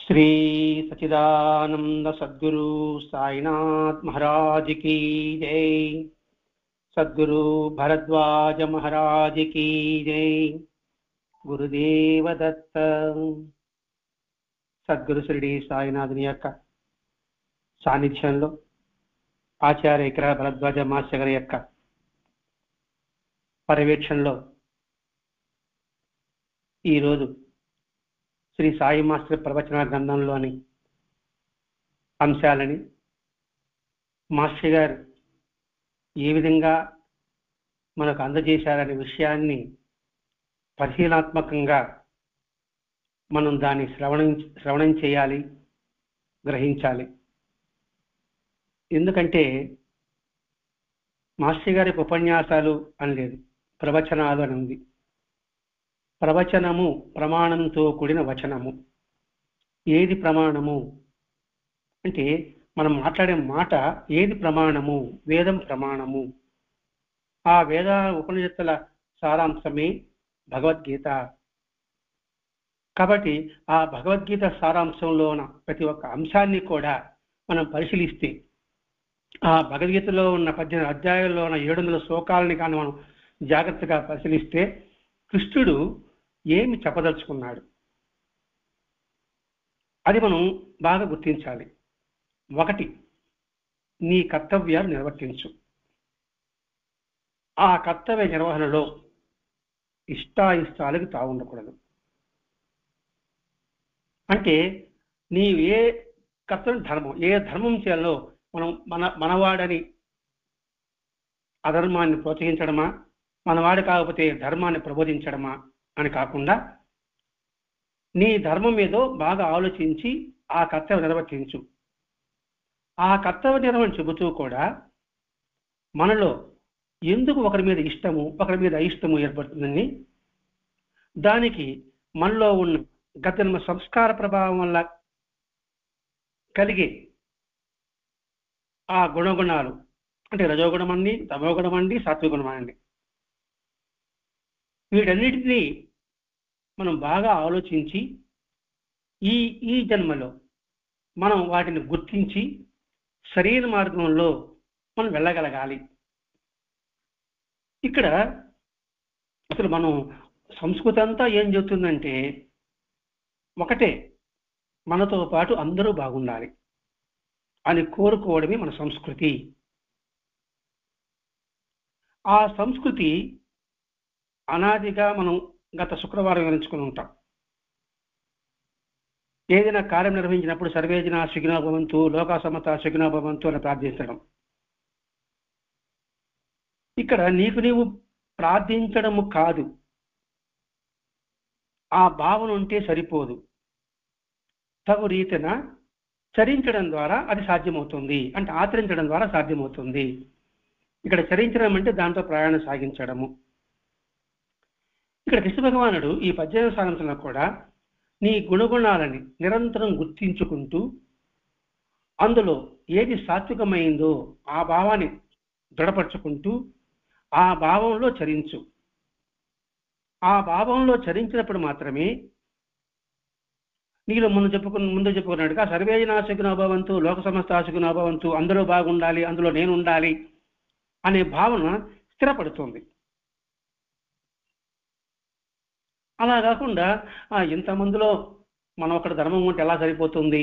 श्री सच्चिदानंद सद्गुरु साईनाथ महाराज की जय। सद्गुरु भरद्वाज महाराज की जय। गुरुदेव दत्त। సద్గురు శ్రీ సాయినాథుని యొక్క సాన్నిధ్యంలో ఆచార్య ఇకరా భరద్వాజ మాస్టర్ గారి యొక్క పర్యవేక్షణలో ఈరోజు శ్రీ సాయి మాస్టర్ ప్రవచన గ్రంథంలోని అంశాలని మాస్టర్ గారు ఏ విధంగా మనకు అందజేశారనే విషయాన్ని పరిశీలనాత్మకంగా మనం దాన్ని శ్రవణం చేయాలి, గ్రహించాలి. ఎందుకంటే మాస్టర్ గారి ఉపన్యాసాలు అని లేదు, ప్రవచనాలు అని ఉంది. ప్రవచనము ప్రమాణంతో కూడిన వచనము. ఏది ప్రమాణము అంటే మనం మాట్లాడే మాట ఏది ప్రమాణము? వేదం ప్రమాణము. ఆ వేద ఉపనిషత్తుల సారాంశమే భగవద్గీత. కాబట్టి ఆ భగవద్గీత సారాంశంలో ఉన్న ప్రతి ఒక్క అంశాన్ని కూడా మనం పరిశీలిస్తే, ఆ భగవద్గీతలో ఉన్న 18 అధ్యాయాల్లో ఉన్న 700 శ్లోకాలని కానీ మనం జాగ్రత్తగా పరిశీలిస్తే కృష్ణుడు ఏమి చెప్పదలుచుకున్నాడు అది మనం బాగా గుర్తించాలి. 1, నీ కర్తవ్యాలు నిర్వర్తించు. ఆ కర్తవ్య నిర్వహణలో ఇష్టాయిష్టాలకు తావుండకూడదు. అంటే నీవు ఏ కర్తవ్యం ధర్మం, ఏ ధర్మం చేయాలో మనం మనవాడని అధర్మాన్ని ప్రోత్సహించడమా, మనవాడు కాకపోతే ధర్మాన్ని ప్రబోధించడమా అని కాకుండా నీ ధర్మం ఏదో బాగా ఆలోచించి ఆ కర్తవ్యం నిర్వర్తించు. ఆ కర్తవ్య నిర్వహణ చెబుతూ కూడా మనలో ఎందుకు ఒకరి మీద ఇష్టము, ఒకరి మీద అయిష్టము ఏర్పడుతుందని, దానికి మనలో ఉన్న గత జన్మ సంస్కార ప్రభావం వల్ల కలిగే ఆ గుణగుణాలు, అంటే రజోగుణం అండి, తమోగుణం అండి, సాత్విగుణం అండి, వీటన్నిటినీ మనం బాగా ఆలోచించి ఈ జన్మలో మనం వాటిని గుర్తించి సరైన మార్గంలో మనం వెళ్ళగలగాలి. ఇక్కడ అసలు మనం సంస్కృతి అంతా ఏం చెబుతుందంటే ఒకటే, మనతో పాటు అందరూ బాగుండాలి అని కోరుకోవడమే మన సంస్కృతి. ఆ సంస్కృతి అనాదిగా మనం గత శుక్రవారం వివరించుకుని ఉంటాం. ఏదైనా కార్యం నిర్వహించినప్పుడు సర్వే జనా సుఖినో భవంతు, లోకా సమస్తా సుఖినో భవంతు అని ప్రార్థించడం. ఇక్కడ నీకు నీవు ప్రార్థించడము కాదు, ఆ భావన ఉంటే సరిపోదు. తగు రీతిన చరించడం ద్వారా అది సాధ్యమవుతుంది, అంటే ఆచరించడం ద్వారా సాధ్యమవుతుంది. ఇక్కడ చరించడం అంటే దాంతో ప్రయాణం సాగించడము. ఇక్కడ కృష్ణ భగవానుడు ఈ 18వ సారాంశంలో కూడా నీ గుణగుణాలని నిరంతరం గుర్తించుకుంటూ అందులో ఏది సాత్వికమైందో ఆ భావాన్ని దృఢపరచుకుంటూ ఆ భావంలో చరించు. ఆ భావంలో చరించినప్పుడు మాత్రమే నీలో ముందు చెప్పుకున్నట్టుగా సర్వే జనా సుఖినో భవంతు, లోక సమస్తా సుఖినో భవంతు, అందరూ బాగుండాలి, అందులో నేను ఉండాలి అనే భావన స్థిరపడుతుంది. అలా కాకుండా ఇంతమందిలో మనం ఒకటి ధర్మం ఉంటే ఎలా సరిపోతుంది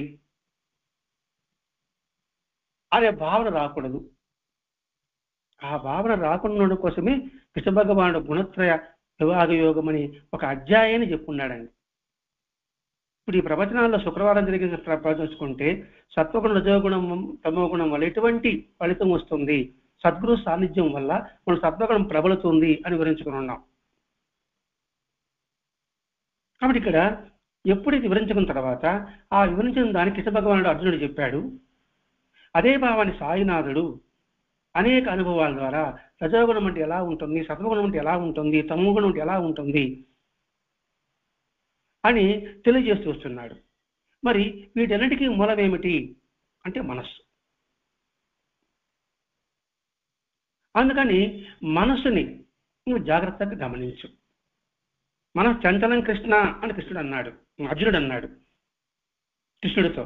అనే భావన రాకూడదు. ఆ భావన రాకుండా కోసమే కృష్ణ భగవానుడు గుణత్రయ విభాగ యోగం అని ఒక అధ్యాయాన్ని చెప్పుకున్నాడండి. ఇప్పుడు ఈ ప్రవచనాల్లో శుక్రవారం జరిగిన ప్రవచించుకుంటే సత్వగుణం, రజోగుణం, తమోగుణం వల్ల ఎటువంటి ఫలితం వస్తుంది, సద్గురు సాన్నిధ్యం వల్ల మన సత్వగుణం ప్రబలుతుంది అని వివరించుకుని ఉన్నాం. కాబట్టి ఇక్కడ ఎప్పుడు ఇది వివరించుకున్న తర్వాత ఆ వివరించిన దానికి కృష్ణ భగవానుడు అర్జునుడు చెప్పాడు. అదే భావాన్ని సాయినాథుడు అనేక అనుభవాల ద్వారా రజోగుణం అంటే ఎలా ఉంటుంది, సత్వగుణం అంటే ఎలా ఉంటుంది, తమోగుణం అంటే ఎలా ఉంటుంది అని తెలియజేస్తూ వస్తున్నాడు. మరి వీటన్నిటికీ మూలమేమిటి అంటే మనస్సు. అందుకని మనస్సుని నువ్వు జాగ్రత్తగా గమనించు. మన చంచలం కృష్ణ అని కృష్ణుడు అన్నాడు, అర్జునుడు అన్నాడు. కృష్ణుడితో.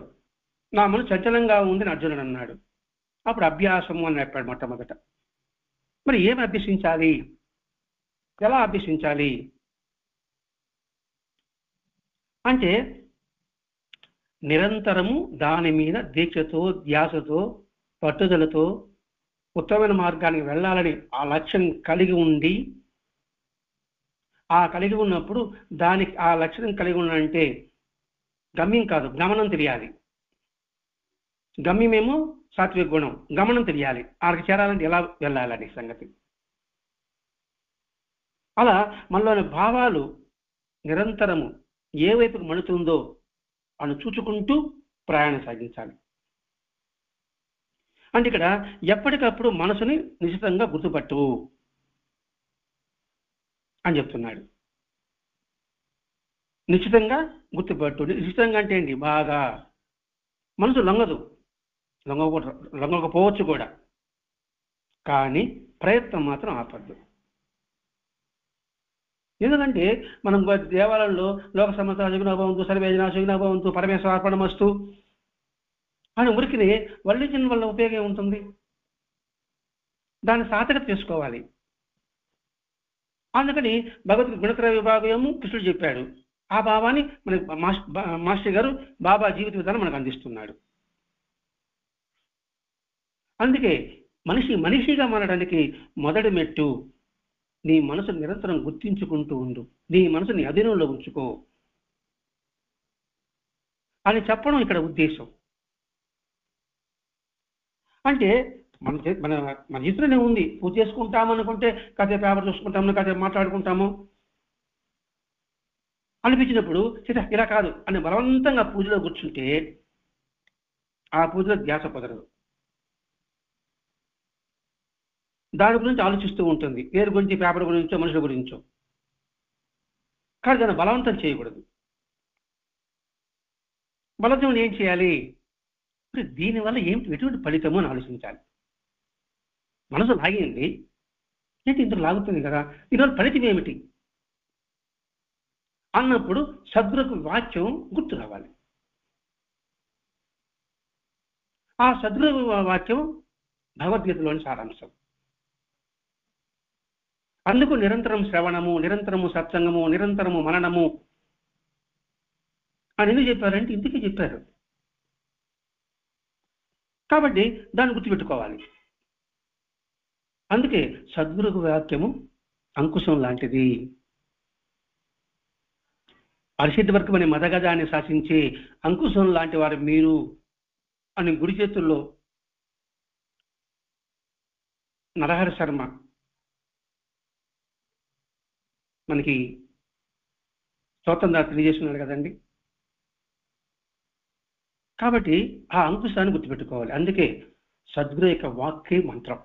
నా మనసు చంచలంగా ఉందని అర్జునుడు అన్నాడు. అప్పుడు అభ్యాసము అని చెప్పాడు మొట్టమొదట. మరి ఏమి అభ్యసించాలి, ఎలా అభ్యసించాలి అంటే నిరంతరము దాని మీద దీక్షతో, ధ్యాసతో, పట్టుదలతో ఉత్తమమైన మార్గానికి వెళ్ళాలని ఆ లక్ష్యం కలిగి ఉండి, ఆ కలిగి ఉన్నప్పుడు దానికి ఆ లక్ష్యం కలిగి ఉండాలంటే గమ్యం కాదు, గమనం తెలియాలి. గమ్యమేమో సాత్విక గుణం, గమనం తెలియాలి. ఆడికి చేరాలంటే ఎలా వెళ్ళాలని సంగతి. అలా మనలోని భావాలు నిరంతరము ఏ వైపుకు మడుతుందో అని చూచుకుంటూ ప్రయాణం సాగించాలి. అంటే ఇక్కడ ఎప్పటికప్పుడు మనసుని నిశ్చితంగా గుర్తుపట్టు అని చెప్తున్నాడు. నిశ్చితంగా గుర్తుపట్టు. నిశ్చితంగా అంటే ఏంటి? బాగా మనసు లొంగదు, లొంగకపోవచ్చు కూడా, కానీ ప్రయత్నం మాత్రం ఆపద్దు. ఎందుకంటే మనం దేవాలయంలో లోక సమస్త సుఖినోభవంతు, సర్వేజన సుఖినోభవంతు, పరమేశ్వర అర్పణమస్తు అని ఉరికిని వల్లించిన వల్ల ఉపయోగం ఉంటుంది. దాన్ని సార్థకత చేసుకోవాలి. అందుకని భగవద్గీత గుణత్రయ విభాగము కృష్ణుడు చెప్పాడు. ఆ భావాన్ని మనకి మాస్టర్ గారు బాబా జీవిత విధానం మనకు అందిస్తున్నాడు. అందుకే మనిషిగా మారడానికి మొదటి మెట్టు నీ మనసు నిరంతరం గుర్తించుకుంటూ ఉండు, నీ మనసుని అధీనంలో ఉంచుకో అని చెప్పడం ఇక్కడ ఉద్దేశం. అంటే మన జీవితంలోనే ఉంది. పూజ చేసుకుంటాము అనుకుంటే కాసేపు పేపర్ చూసుకుంటాము, కాసేపు మాట్లాడుకుంటాము అనిపించినప్పుడు ఇలా కాదు అని బలవంతంగా పూజలో కూర్చుంటే ఆ పూజలో ధ్యాస కుదరదు. దాని గురించి ఆలోచిస్తూ ఉంటుంది, పేరు గురించి, పేపర్ గురించో, మనుషుల గురించో. కానీ దాన్ని బలవంతం చేయకూడదు. బలవంతం ఏం చేయాలి? దీనివల్ల ఎటువంటి ఫలితము అని ఆలోచించాలి. మనసు లాగింది ఏంటి, ఇంత లాగుతుంది కదా, దీనివల్ల ఫలితం ఏమిటి అన్నప్పుడు సద్గురు వాక్యం గుర్తు రావాలి. ఆ సద్గురు వాక్యం భగవద్గీతలోని సారాంశం. అందుకు నిరంతరం శ్రవణము, నిరంతరము సత్సంగము, నిరంతరము మననము అని ఎందుకు చెప్పారంటే ఇందుకే చెప్పారు. కాబట్టి దాన్ని గుర్తుపెట్టుకోవాలి. అందుకే సద్గురు వాక్యము అంకుశం లాంటిది. అరిషడ్ వర్గం అనే మదగజాన్ని శాసించే అంకుశం లాంటి వారు మీరు అని గురి చేతుల్లో నరహరి శర్మ మనకి స్వతంత్ర తెలియజేస్తున్నాడు కదండి. కాబట్టి ఆ అంకుశాన్ని గుర్తుపెట్టుకోవాలి. అందుకే సద్గురు యొక్క వాక్కే మంత్రం,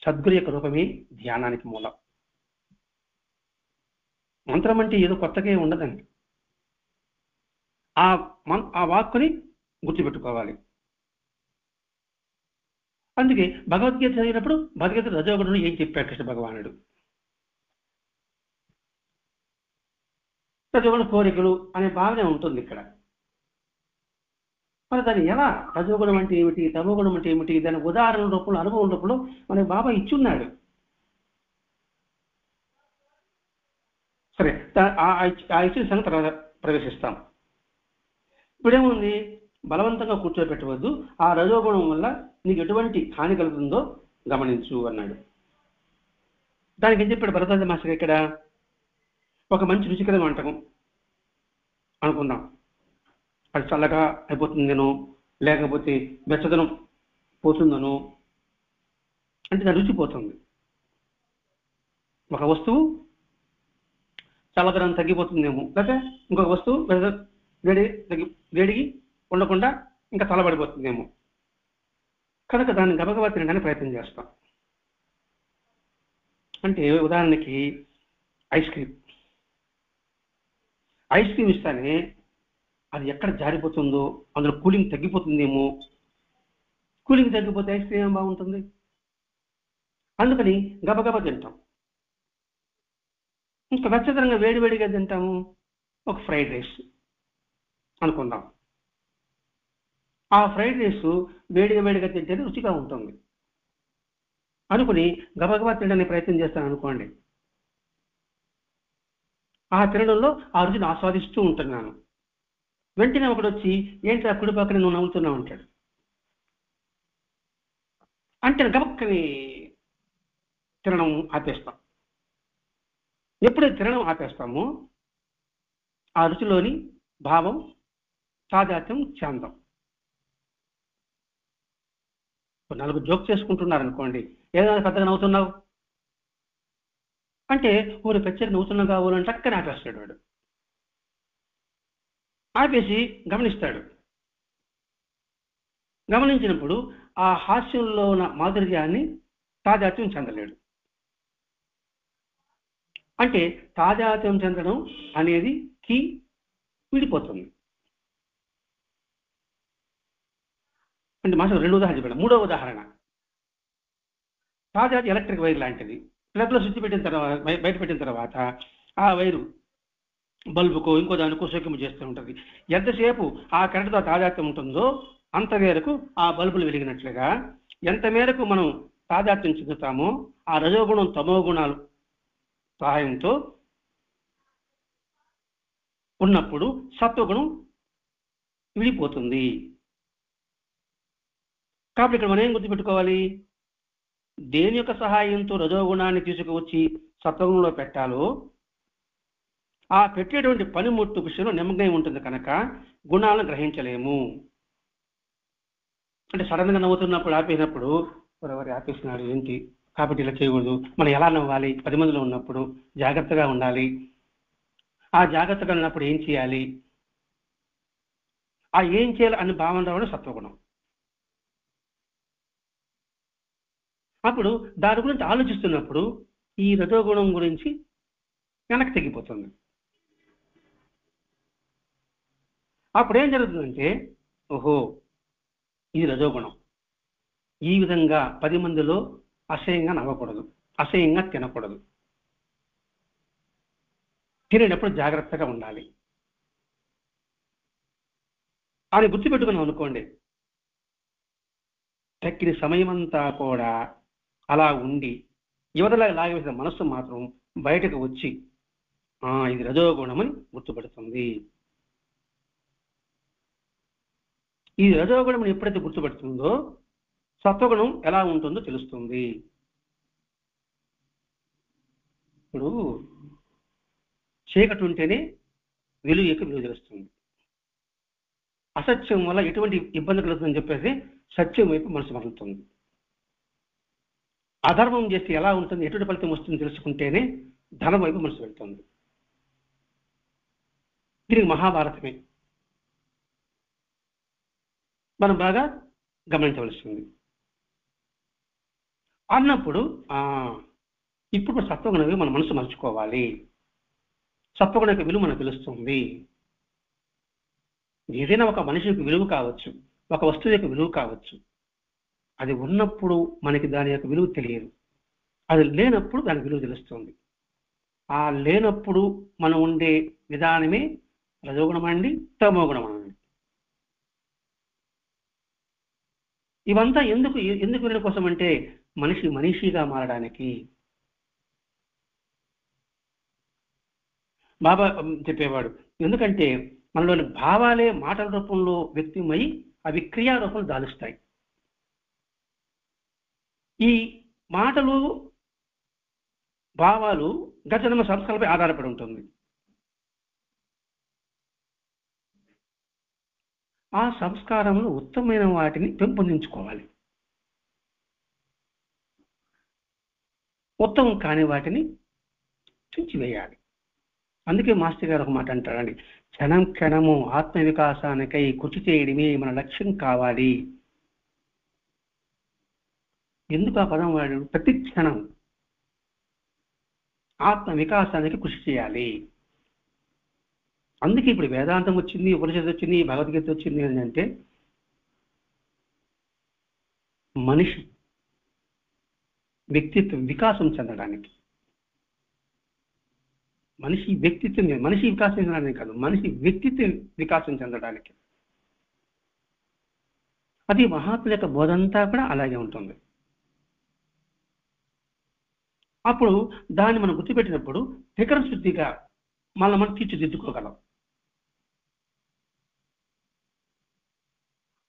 సద్గురు యొక్క రూపమే ధ్యానానికి మూలం. మంత్రం అంటే ఏదో కొత్తగా ఉండదండి. ఆ వాక్కుని గుర్తుపెట్టుకోవాలి. అందుకే భగవద్గీత చదివినప్పుడు భగవద్గీత రజోగుణుడు ఏం చెప్పాడు కృష్ణ భగవానుడు? రజోగుణ కోరికలు అనే భావన ఉంటుంది ఇక్కడ. మరి దాన్ని ఎలా, రజోగుణం అంటే ఏమిటి, తమోగుణం అంటే ఏమిటి, దాని ఉదాహరణ రూపంలో, అనుభవం రూపంలో మన బాబా ఇచ్చున్నాడు. సరే, ఆ ఇచ్చిన సంగతి తర్వాత ప్రవేశిస్తాం. ఇప్పుడేముంది, బలవంతంగా కూర్చోబెట్టవద్దు, ఆ రజోగుణం వల్ల నీకు ఎటువంటి హాని కలుగుతుందో గమనించు అన్నాడు. దానికి ఏం చెప్పాడు భరద్వాజ మాస్టర్? ఇక్కడ ఒక మంచి రుచికర వంటకం అనుకుందాం, అది చల్లగా అయిపోతుందనో లేకపోతే వెచ్చదనం పోతుందనో, అంటే దాని రుచి పోతుంది. ఒక వస్తువు చల్లదనం తగ్గిపోతుందేమో, లేకపోతే ఇంకొక వస్తువు వేడికి ఉండకుండా ఇంకా చల్లబడిపోతుందేమో. కనుక దాన్ని గబగబా తినడానికి ప్రయత్నం చేస్తాం. అంటే ఉదాహరణకి ఐస్ క్రీమ్ ఇస్తానే అది ఎక్కడ జారిపోతుందో, అందులో కూలింగ్ తగ్గిపోతుందేమో. కూలింగ్ తగ్గిపోతే ఐస్ క్రీమ్ ఏం బాగుంటుంది? అందుకని గబగబా తింటాం. ఇంకా వెచ్చదనంగా వేడివేడిగా తింటాము ఒక ఫ్రైడ్ రైస్. అనుకుందాం. ఆ ఫ్రైడ్ రైస్ వేడిగా వేడిగా తింటేనే రుచిగా ఉంటుంది అనుకుని గబగబా తినడానికి ప్రయత్నం చేస్తాను అనుకోండి. ఆ తినడంలో ఆ రుచిని ఆస్వాదిస్తూ ఉంటున్నాను. వెంటనే ఒకడు వచ్చి ఏంటి ఆ కుడి పక్కన నువ్వు నవ్వుతున్నావు అంటాడు. అంటే గబక్కని తినడం ఆపేస్తాం. ఎప్పుడైతే తినడం ఆపేస్తామో ఆ రుచిలోని భావం తాదాత్మ్యం చెందాం. నలుగురు జోక్ చేసుకుంటున్నారు అనుకోండి, ఏదైనా పెద్దగా నవ్వుతున్నావు అంటే ఊరు ప్రత్యేక నవ్వుతున్నావు కావాలంటే అక్కడే ఆపేస్తాడు వాడు. ఆపేసి గమనిస్తాడు. గమనించినప్పుడు ఆ హాస్యంలో ఉన్న మాధుర్యాన్ని తాదాత్మ్యం చెందలేడు. అంటే తాదాత్మ్యం చెందడం అనేది కీ విడిపోతుంది. అంటే మాస్టర్ 2 ఉదాహరణ చెప్పాడు. 3వ ఉదాహరణ తాజాది ఎలక్ట్రిక్ వైర్ లాంటిది. ప్లగ్లో స్విచ్ పెట్టిన తర్వాత బయట పెట్టిన తర్వాత ఆ వైరు బల్బుకో ఇంకో దానికో సోకింపు చేస్తూ ఉంటుంది. ఎంతసేపు ఆ కరెంటుతో తాదాత్మ్యం ఉంటుందో అంత మేరకు ఆ బల్బులు వెలిగినట్లుగా ఎంత మేరకు మనం తాదాత్మ్యం చెందుతామో ఆ రజోగుణం తమో గుణాలు సహాయంతో ఉన్నప్పుడు సత్వగుణం విడిపోతుంది. కాబట్టి ఇక్కడ మనం ఏం గుర్తుపెట్టుకోవాలి? దేని యొక్క సహాయంతో రజోగుణాన్ని తీసుకువచ్చి సత్వగుణంలో పెట్టాలో ఆ పెట్టేటువంటి పనిముట్టు విషయంలో నిమగ్నం ఉంటుంది కనుక గుణాలను గ్రహించలేము. అంటే సడన్ గా నవ్వుతున్నప్పుడు ఆపేసినప్పుడు ఎవరెవరు ఆపేసినాడు ఏంటి, కాబట్టి ఇలా చేయకూడదు, మనం ఎలా నవ్వాలి, 10 మందిలో ఉన్నప్పుడు జాగ్రత్తగా ఉండాలి, ఆ జాగ్రత్తగా ఉన్నప్పుడు ఏం చేయాలి, ఆ ఏం చేయాలి అని భావన రావడం సత్వగుణం. అప్పుడు దాని గురించి ఆలోచిస్తున్నప్పుడు ఈ రజోగుణం గురించి వెనక్కి తగ్గిపోతుంది. అప్పుడు ఏం జరుగుతుందంటే ఓహో ఇది రజోగుణం, ఈ విధంగా 10 మందిలో అసహ్యంగా నవ్వకూడదు, అసహ్యంగా తినకూడదు, తినేటప్పుడు జాగ్రత్తగా ఉండాలి అని గుర్తుపెట్టుకున్నాం అనుకోండి. తక్కిన సమయం అంతా కూడా అలా ఉండి యువతలా లాగవేసిన మనస్సు మాత్రం బయటకు వచ్చి ఇది రజోగుణమని గుర్తుపడుతుంది. ఈ రజోగుణం ఎప్పుడైతే గుర్తుపడుతుందో సత్వగుణం ఎలా ఉంటుందో తెలుస్తుంది. ఇప్పుడు చీకటి ఉంటేనే వెలుగు యొక్క విలువ తెలుస్తుంది. అసత్యం వల్ల ఎటువంటి ఇబ్బంది కలుగుతుందని చెప్పేసి సత్యం వైపు మనసు మరలుతుంది. అధర్మం చేస్తే ఎలా ఉంటుంది, ఎటువంటి ఫలితం వస్తుందని తెలుసుకుంటేనే ధనం వైపు మనసు వెళ్తుంది. దీనికి మహాభారతమే మనం బాగా గమనించవలసింది. అన్నప్పుడు ఇప్పుడు సత్వగుణవి మన మనసు మలుచుకోవాలి. సత్వగుణ యొక్క విలువ మనకు తెలుస్తుంది. ఏదైనా ఒక మనిషి యొక్క విలువ కావచ్చు, ఒక వస్తువు యొక్క విలువ కావచ్చు, అది ఉన్నప్పుడు మనకి దాని యొక్క విలువ తెలియదు, అది లేనప్పుడు దాని విలువ తెలుస్తుంది. ఆ లేనప్పుడు మనం ఉండే విధానమే రజోగుణం అండి, తమోగుణం అండి. ఇవంతా ఎందుకు వినడం కోసం అంటే మనిషిగా మారడానికి. బాబా చెప్పేవాడు, ఎందుకంటే మనలోని భావాలే మాటల రూపంలో వ్యక్తమై అవి క్రియా రూపంలో దాలుస్తాయి. ఈ మాటలు భావాలు గత జన్మ సంస్కారాలపై ఆధారపడి ఉంటుంది. ఆ సంస్కారంలో ఉత్తమమైన వాటిని పెంపొందించుకోవాలి, ఉత్తమం కాని వాటిని తుంచివేయాలి. అందుకే మాస్టర్ గారు ఒక మాట అంటారండి, క్షణం క్షణము ఆత్మ వికాసానికై కృషి చేయడమే మన లక్ష్యం కావాలి. ఎందుకు ఆ పదం వాడు? ప్రతి క్షణం ఆత్మ వికాసానికి కృషి చేయాలి. అందుకే ఇప్పుడు వేదాంతం వచ్చింది, ఉపనిషత్తు వచ్చింది, భగవద్గీత వచ్చింది అంటే మనిషి వ్యక్తిత్వ వికాసం చెందడానికి, మనిషి వ్యక్తిత్వం, మనిషి వికాసం చెందడానికి కాదు, మనిషి వ్యక్తిత్వం వికాసం చెందడానికి. అది మహాత్ముల యొక్క బోధంతా కూడా అలాగే ఉంటుంది. అప్పుడు దాన్ని మనం గుర్తుపెట్టినప్పుడు త్రికరణ శుద్ధిగా మనం తీర్చిదిద్దుకోగలం.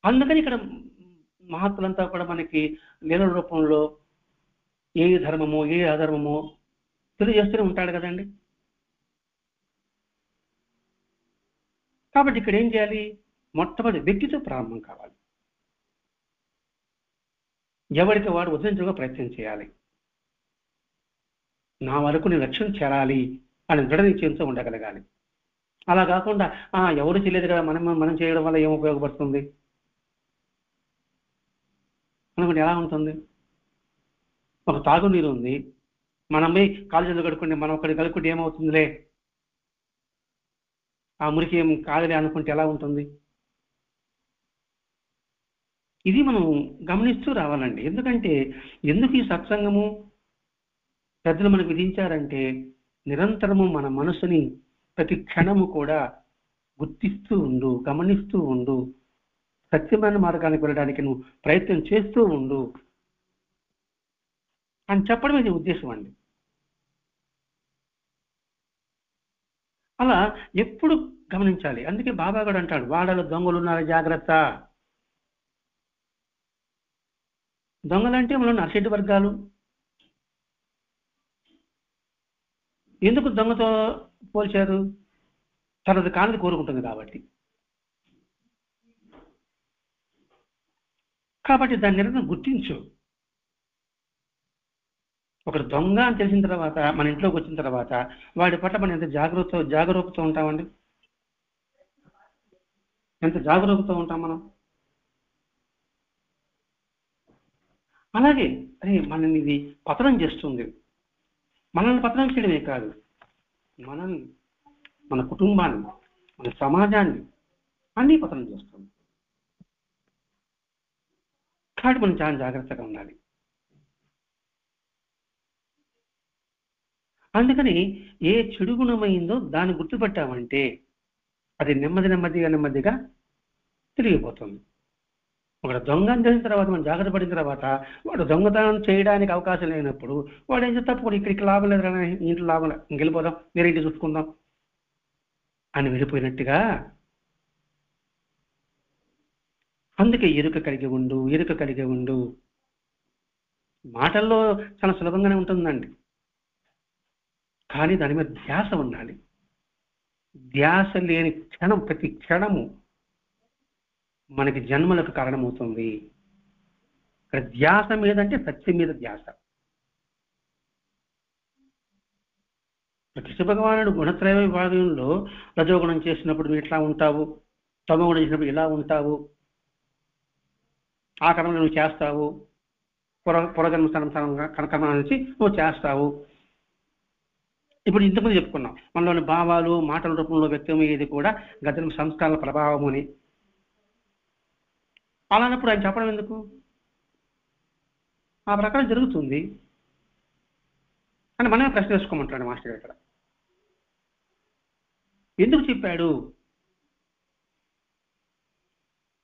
అందుకని ఇక్కడ మహాత్ములంతా కూడా మనకి లీల రూపంలో ఏ ధర్మమో ఏ అధర్మమో తెలియజేస్తూనే ఉంటాడు కదండి. కాబట్టి ఇక్కడ ఏం చేయాలి? మొట్టమొదటి వ్యక్తితో ప్రారంభం కావాలి. ఎవరికి వాడు ఉద్ధరించగా ప్రయత్నం చేయాలి. నా వరకు నేను లక్ష్యం చేరాలి అని దృఢ నిశ్చయంతో ఉండగలగాలి. అలా కాకుండా ఎవరు చేయలేదు కదా, మనం చేయడం వల్ల ఏం ఉపయోగపడుతుంది అనుకుంటే ఎలా ఉంటుంది? ఒక తాగునీరు ఉంది, మనం పోయి కాలేజీలో కడుక్కుంటే మనం ఒకటి కలుపుకుంటే ఏమవుతుందిలే, ఆ మురికి ఏం కాదులే అనుకుంటే ఎలా ఉంటుంది? ఇది మనం గమనిస్తూ రావాలండి. ఎందుకంటే ఎందుకు ఈ సత్సంగము పెద్దలు మనకు విధించారంటే, నిరంతరము మన మనసుని ప్రతి క్షణము కూడా గుర్తిస్తూ ఉండు, గమనిస్తూ ఉండు, సత్యమైన మార్గానికి వెళ్ళడానికి నువ్వు ప్రయత్నం చేస్తూ ఉండు అని చెప్పడం ఇది ఉద్దేశం అండి. అలా ఎప్పుడు గమనించాలి. అందుకే బాబా కూడా అంటాడు, వాడలో దొంగలు ఉన్నారు జాగ్రత్త. దొంగలంటే మనం నర్షెడ్డి వర్గాలు. ఎందుకు దొంగతో పోల్చారు? తనది కానిది కోరుకుంటుంది కాబట్టి. కాబట్టి దాన్ని నిరంతరం గుర్తించు. ఒకరు దొంగ అని తెలిసిన తర్వాత మన ఇంట్లోకి వచ్చిన తర్వాత వాడి పట్ల మనం ఎంత జాగరూకతో ఉంటామండి? ఎంత జాగరూకతో ఉంటాం మనం? అలాగే అరే మనల్ని ఇది పతనం చేస్తుంది. మనల్ని పతనం చేయడమే కాదు, మనల్ని, మన కుటుంబాన్ని, మన సమాజాన్ని అన్నీ పతనం చేస్తుంది. కాబట్టి మనం చాలా జాగ్రత్తగా ఉండాలి. అందుకని ఏ చెడు గుణమైందో దాన్ని గుర్తుపట్టామంటే అది నెమ్మదిగా తిరిగిపోతుంది. ఒక దొంగ అని తెలిసిన తర్వాత మనం జాగ్రత్త పడిన తర్వాత వాడు దొంగతనం చేయడానికి అవకాశం లేనప్పుడు వాడు ఏం చేస్తే తప్పకుండా ఇక్కడికి లాభం లేదు కానీ ఇంట్లో లాభం లేదు, ఇంకెళ్ళిపోదాం, వేరే ఇంటి చూసుకుందాం అని వెళ్ళిపోయినట్టుగా. అందుకే ఎరుక కలిగి ఉండు. మాటల్లో చాలా సులభంగానే ఉంటుందండి, కానీ దాని మీద ధ్యాస ఉండాలి. ధ్యాస లేని క్షణం, ప్రతి క్షణము మనకి జన్మలకు కారణమవుతుంది. ఇక్కడ ధ్యాస మీద అంటే సత్యం మీద ధ్యాస. కృష్ణ భగవానుడు గుణత్రయ విభాగంలో రజోగుణం చేసినప్పుడు నువ్వు ఇట్లా ఉంటావు, తమోగుణం చేసినప్పుడు ఇలా ఉంటావు, ఆ కర్మలు నువ్వు చేస్తావు, పురజన్మ కర్మ నుంచి నువ్వు చేస్తావు. ఇప్పుడు ఇంతకుముందు చెప్పుకున్నాం, మనలోని భావాలు మాటల రూపంలో వ్యక్తమయ్యేది కూడా గత సంస్కారాల ప్రభావం అని. అలానప్పుడు ఆయన చెప్పడం ఎందుకు? ఆ ప్రకారం జరుగుతుంది అని మనమే ప్రశ్న వేసుకోమంటాడు మాస్టర్ గారు. ఇక్కడ ఎందుకు చెప్పాడు?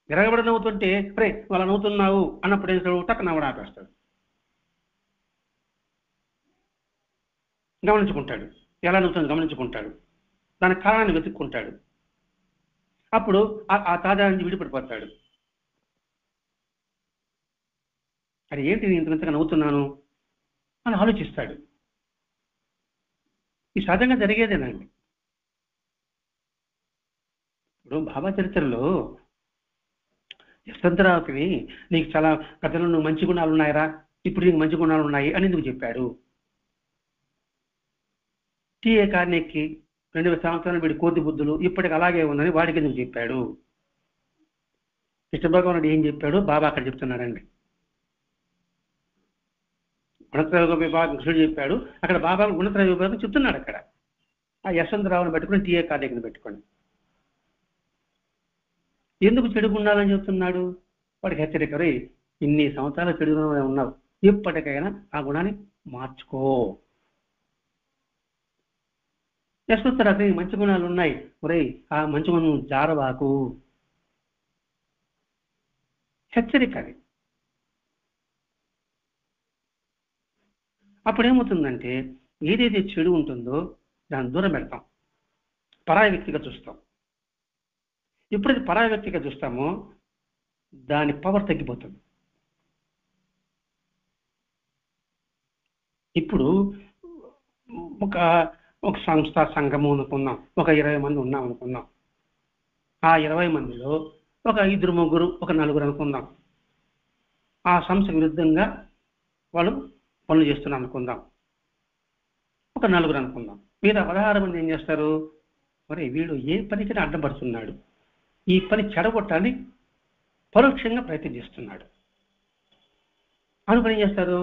విరగబడి నవ్వుతుంటే రే వాళ్ళ నవ్వుతున్నావు అన్నప్పుడు ఏం చేస్తాడు? టక్ నవ్వడం ఆపేస్తాడు. గమనించుకుంటాడు, ఎలా నవ్వుతుంది గమనించుకుంటాడు, దాని కారణాన్ని వెతుక్కుంటాడు. అప్పుడు ఆ తాజా నుంచి విడిపడిపోతాడు. అది ఏంటి నేను ఇంతగా నవ్వుతున్నాను అని ఆలోచిస్తాడు. ఈ సహజంగా జరిగేదేనండి. ఇప్పుడు బాబా చరిత్రలో యశవంతరావుకి నీకు చాలా కథలో నువ్వు మంచి గుణాలు ఉన్నాయరా, ఇప్పుడు నీకు మంచి గుణాలు ఉన్నాయి అని ఎందుకు చెప్పాడు? టీఏ కార్నెక్కి 2000 సంవత్సరాలు వీడి కోతి బుద్ధులు ఇప్పటికి అలాగే ఉందని వాడికి ఎందుకు చెప్పాడు? కృష్ణ భగవానుడు ఏం చెప్పాడు బాబా అక్కడ చెప్తున్నాడండి. గుణత్రయ విభాగం కృష్ణుడు చెప్పాడు, అక్కడ బాబా గుణత్రయ విభాగం చెప్తున్నాడు. అక్కడ ఆ యశవంతరావుని పెట్టుకుని టీఏ కార్నెక్ని పెట్టుకోండి. ఎందుకు చెడు గుణాలని చెప్తున్నాడు? వాడికి హెచ్చరిక, రే ఇన్ని సంవత్సరాలు చెడు గుణాలు ఉన్నావు, ఇప్పటికైనా ఆ గుణాన్ని మార్చుకో. యశ్వత్థుడు అతనికి మంచి గుణాలు ఉన్నాయి, ఒరేయ్ ఆ మంచి గుణం జారవాకు, హెచ్చరిక అది. అప్పుడేమవుతుందంటే ఏదైతే చెడు ఉంటుందో దాన్ని దూరం పెడతాం, పరాయి వ్యక్తిగా చూస్తాం. ఎప్పుడైతే పరాయి వ్యక్తిగా చూస్తామో దాని పవర్ తగ్గిపోతుంది. ఇప్పుడు ఒక ఒక సంస్థ సంఘము అనుకుందాం, ఒక 20 మంది ఉన్నాం అనుకుందాం. ఆ 20 మందిలో ఒక 2 3 ఒక 4 అనుకుందాం ఆ సంస్థకు విరుద్ధంగా వాళ్ళు పనులు చేస్తున్నారు అనుకుందాం. ఒక 4 అనుకుందాం. మిగతా 16 మంది ఏం చేస్తారు, మరి వీడు ఏ పనికైనా అడ్డం పడుతున్నాడు, ఈ పని చెడగొట్టాలని పరోక్షంగా ప్రయత్నం చేస్తున్నాడు అనుకుని ఏం చేస్తారు,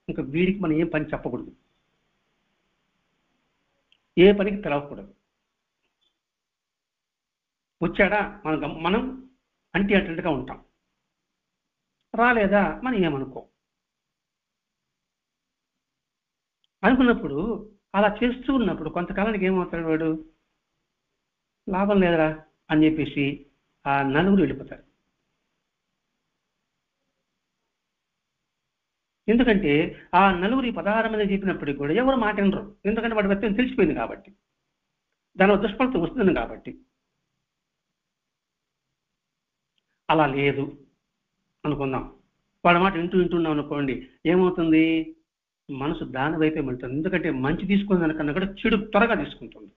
ఇంకా వీడికి మనం ఏం పని చెప్పకూడదు, ఏ పనికి పిలవకూడదు. వచ్చాడా మనం అంటి అటెంట్గా ఉంటాం, రాలేదా మనం ఏమనుకో. అనుకున్నప్పుడు అలా చేస్తూ ఉన్నప్పుడు కొంతకాలానికి ఏమవుతాడు, వాడు లాభం లేదురా అని చెప్పేసి ఆ 4 వెళ్ళిపోతారు. ఎందుకంటే ఆ 4 16 మంది చెప్పినప్పటికీ కూడా ఎవరు మాట వినరు. ఎందుకంటే వాడి వ్యక్తిని తెలిసిపోయింది కాబట్టి, దాని దుష్ఫలితం వస్తుంది కాబట్టి. అలా లేదు అనుకుందాం, వాడి మాట వింటున్నాం అనుకోండి, ఏమవుతుంది, మనసు దాని వైపే వెళ్తుంది. ఎందుకంటే మంచి తీసుకున్న దానికన్నా కూడా చెడు త్వరగా తీసుకుంటుంది.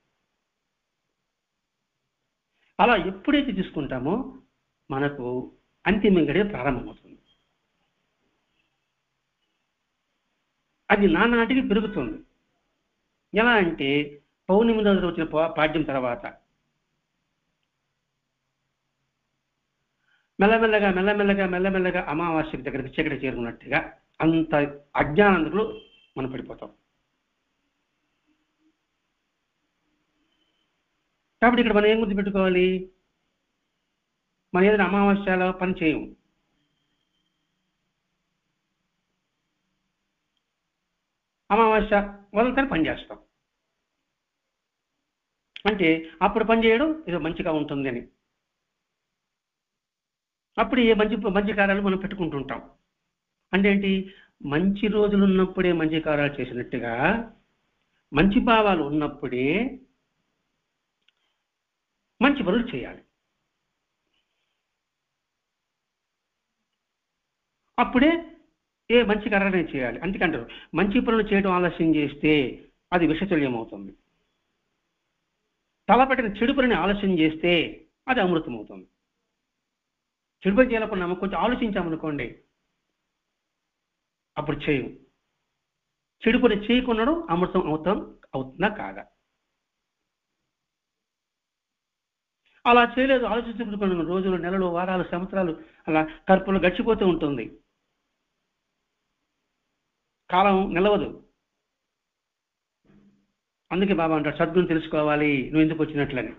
అలా ఎప్పుడైతే తీసుకుంటామో మనకు అంతిమ గడియ ప్రారంభమవుతుంది. అది నానాటికి పెరుగుతుంది. ఎలా అంటే పౌర్ణమి రోజు వచ్చిన పాడ్యం తర్వాత మెల్లమెల్లగా మెల్లమెల్లగా మెల్లమెల్లగా అమావాస్యకి దగ్గరికి చీకటి చేరుకున్నట్టుగా అంత అజ్ఞానంలో మనం పడిపోతాం. కాబట్టి ఇక్కడ మనం ఏం గుర్తుపెట్టుకోవాలి, మనం ఏదైనా అమావాస్యలో పని చేయము, అమావాస్య వదలతని పని చేస్తాం. అంటే అప్పుడు పని చేయడం ఏదో మంచిగా ఉంటుంది అని, అప్పుడు ఏ మంచి కార్యాలు మనం పెట్టుకుంటుంటాం. అంటే ఏంటి, మంచి రోజులు ఉన్నప్పుడే మంచి కార్యాలు చేసినట్టుగా మంచి భావాలు ఉన్నప్పుడే మంచి పనులు చేయాలి. అప్పుడే ఏ మంచి కార్యాలనే చేయాలి. అందుకంటారు మంచి పనులు చేయడం ఆలస్యం చేస్తే అది విషతుల్యం అవుతుంది, తలపెట్టిన చెడు పనిని ఆలస్యం చేస్తే అది అమృతం అవుతుంది. చెడు పని చేయాలనుకున్నాము, కొంచెం ఆలోచించామనుకోండి అప్పుడు చేయము. చెడు పని చేయకుండా అమృతం అవుతుందా కాదా. అలా చేయలేదు, ఆలోచించుకుంటున్న రోజులు నెలలు వారాలు సంవత్సరాలు అలా కర్పూలు గడిచిపోతూ ఉంటుంది, కాలం నిలవదు. అందుకే బాబా అంటాడు సద్గుణం తెలుసుకోవాలి, నువ్వు ఎందుకు వచ్చినట్లని.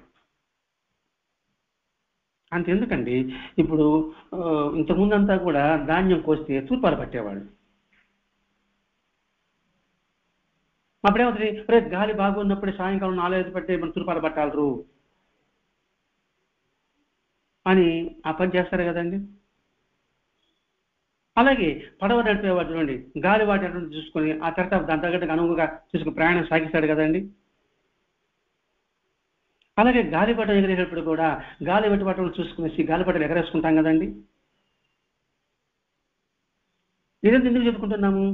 అంతెందుకండి, ఇప్పుడు ఇంతకుముందంతా కూడా ధాన్యం కోస్తే తూర్పాలు పట్టేవాళ్ళు. అప్పుడేమవుతుంది, రేపు గాలి బాగున్నప్పుడే సాయంకాలం 4-5 పట్టే మనం తూర్పాలు పట్టాలరు అని ఆ పని చేస్తారు కదండి. అలాగే పడవ నడిపేవాడు చూడండి, గాలి వాటేటువంటి చూసుకొని ఆ తర్వాత దాని తగ్గట్టుగా అనువుగా చూసుకుని ప్రయాణం సాగిస్తాడు కదండి. అలాగే గాలిపటం ఎగిరేటప్పుడు కూడా గాలి వెట్టుపటం చూసుకునేసి గాలిపటలు ఎగరేసుకుంటాం కదండి. ఇదంతా ఎందుకు చెప్పుకుంటున్నాము,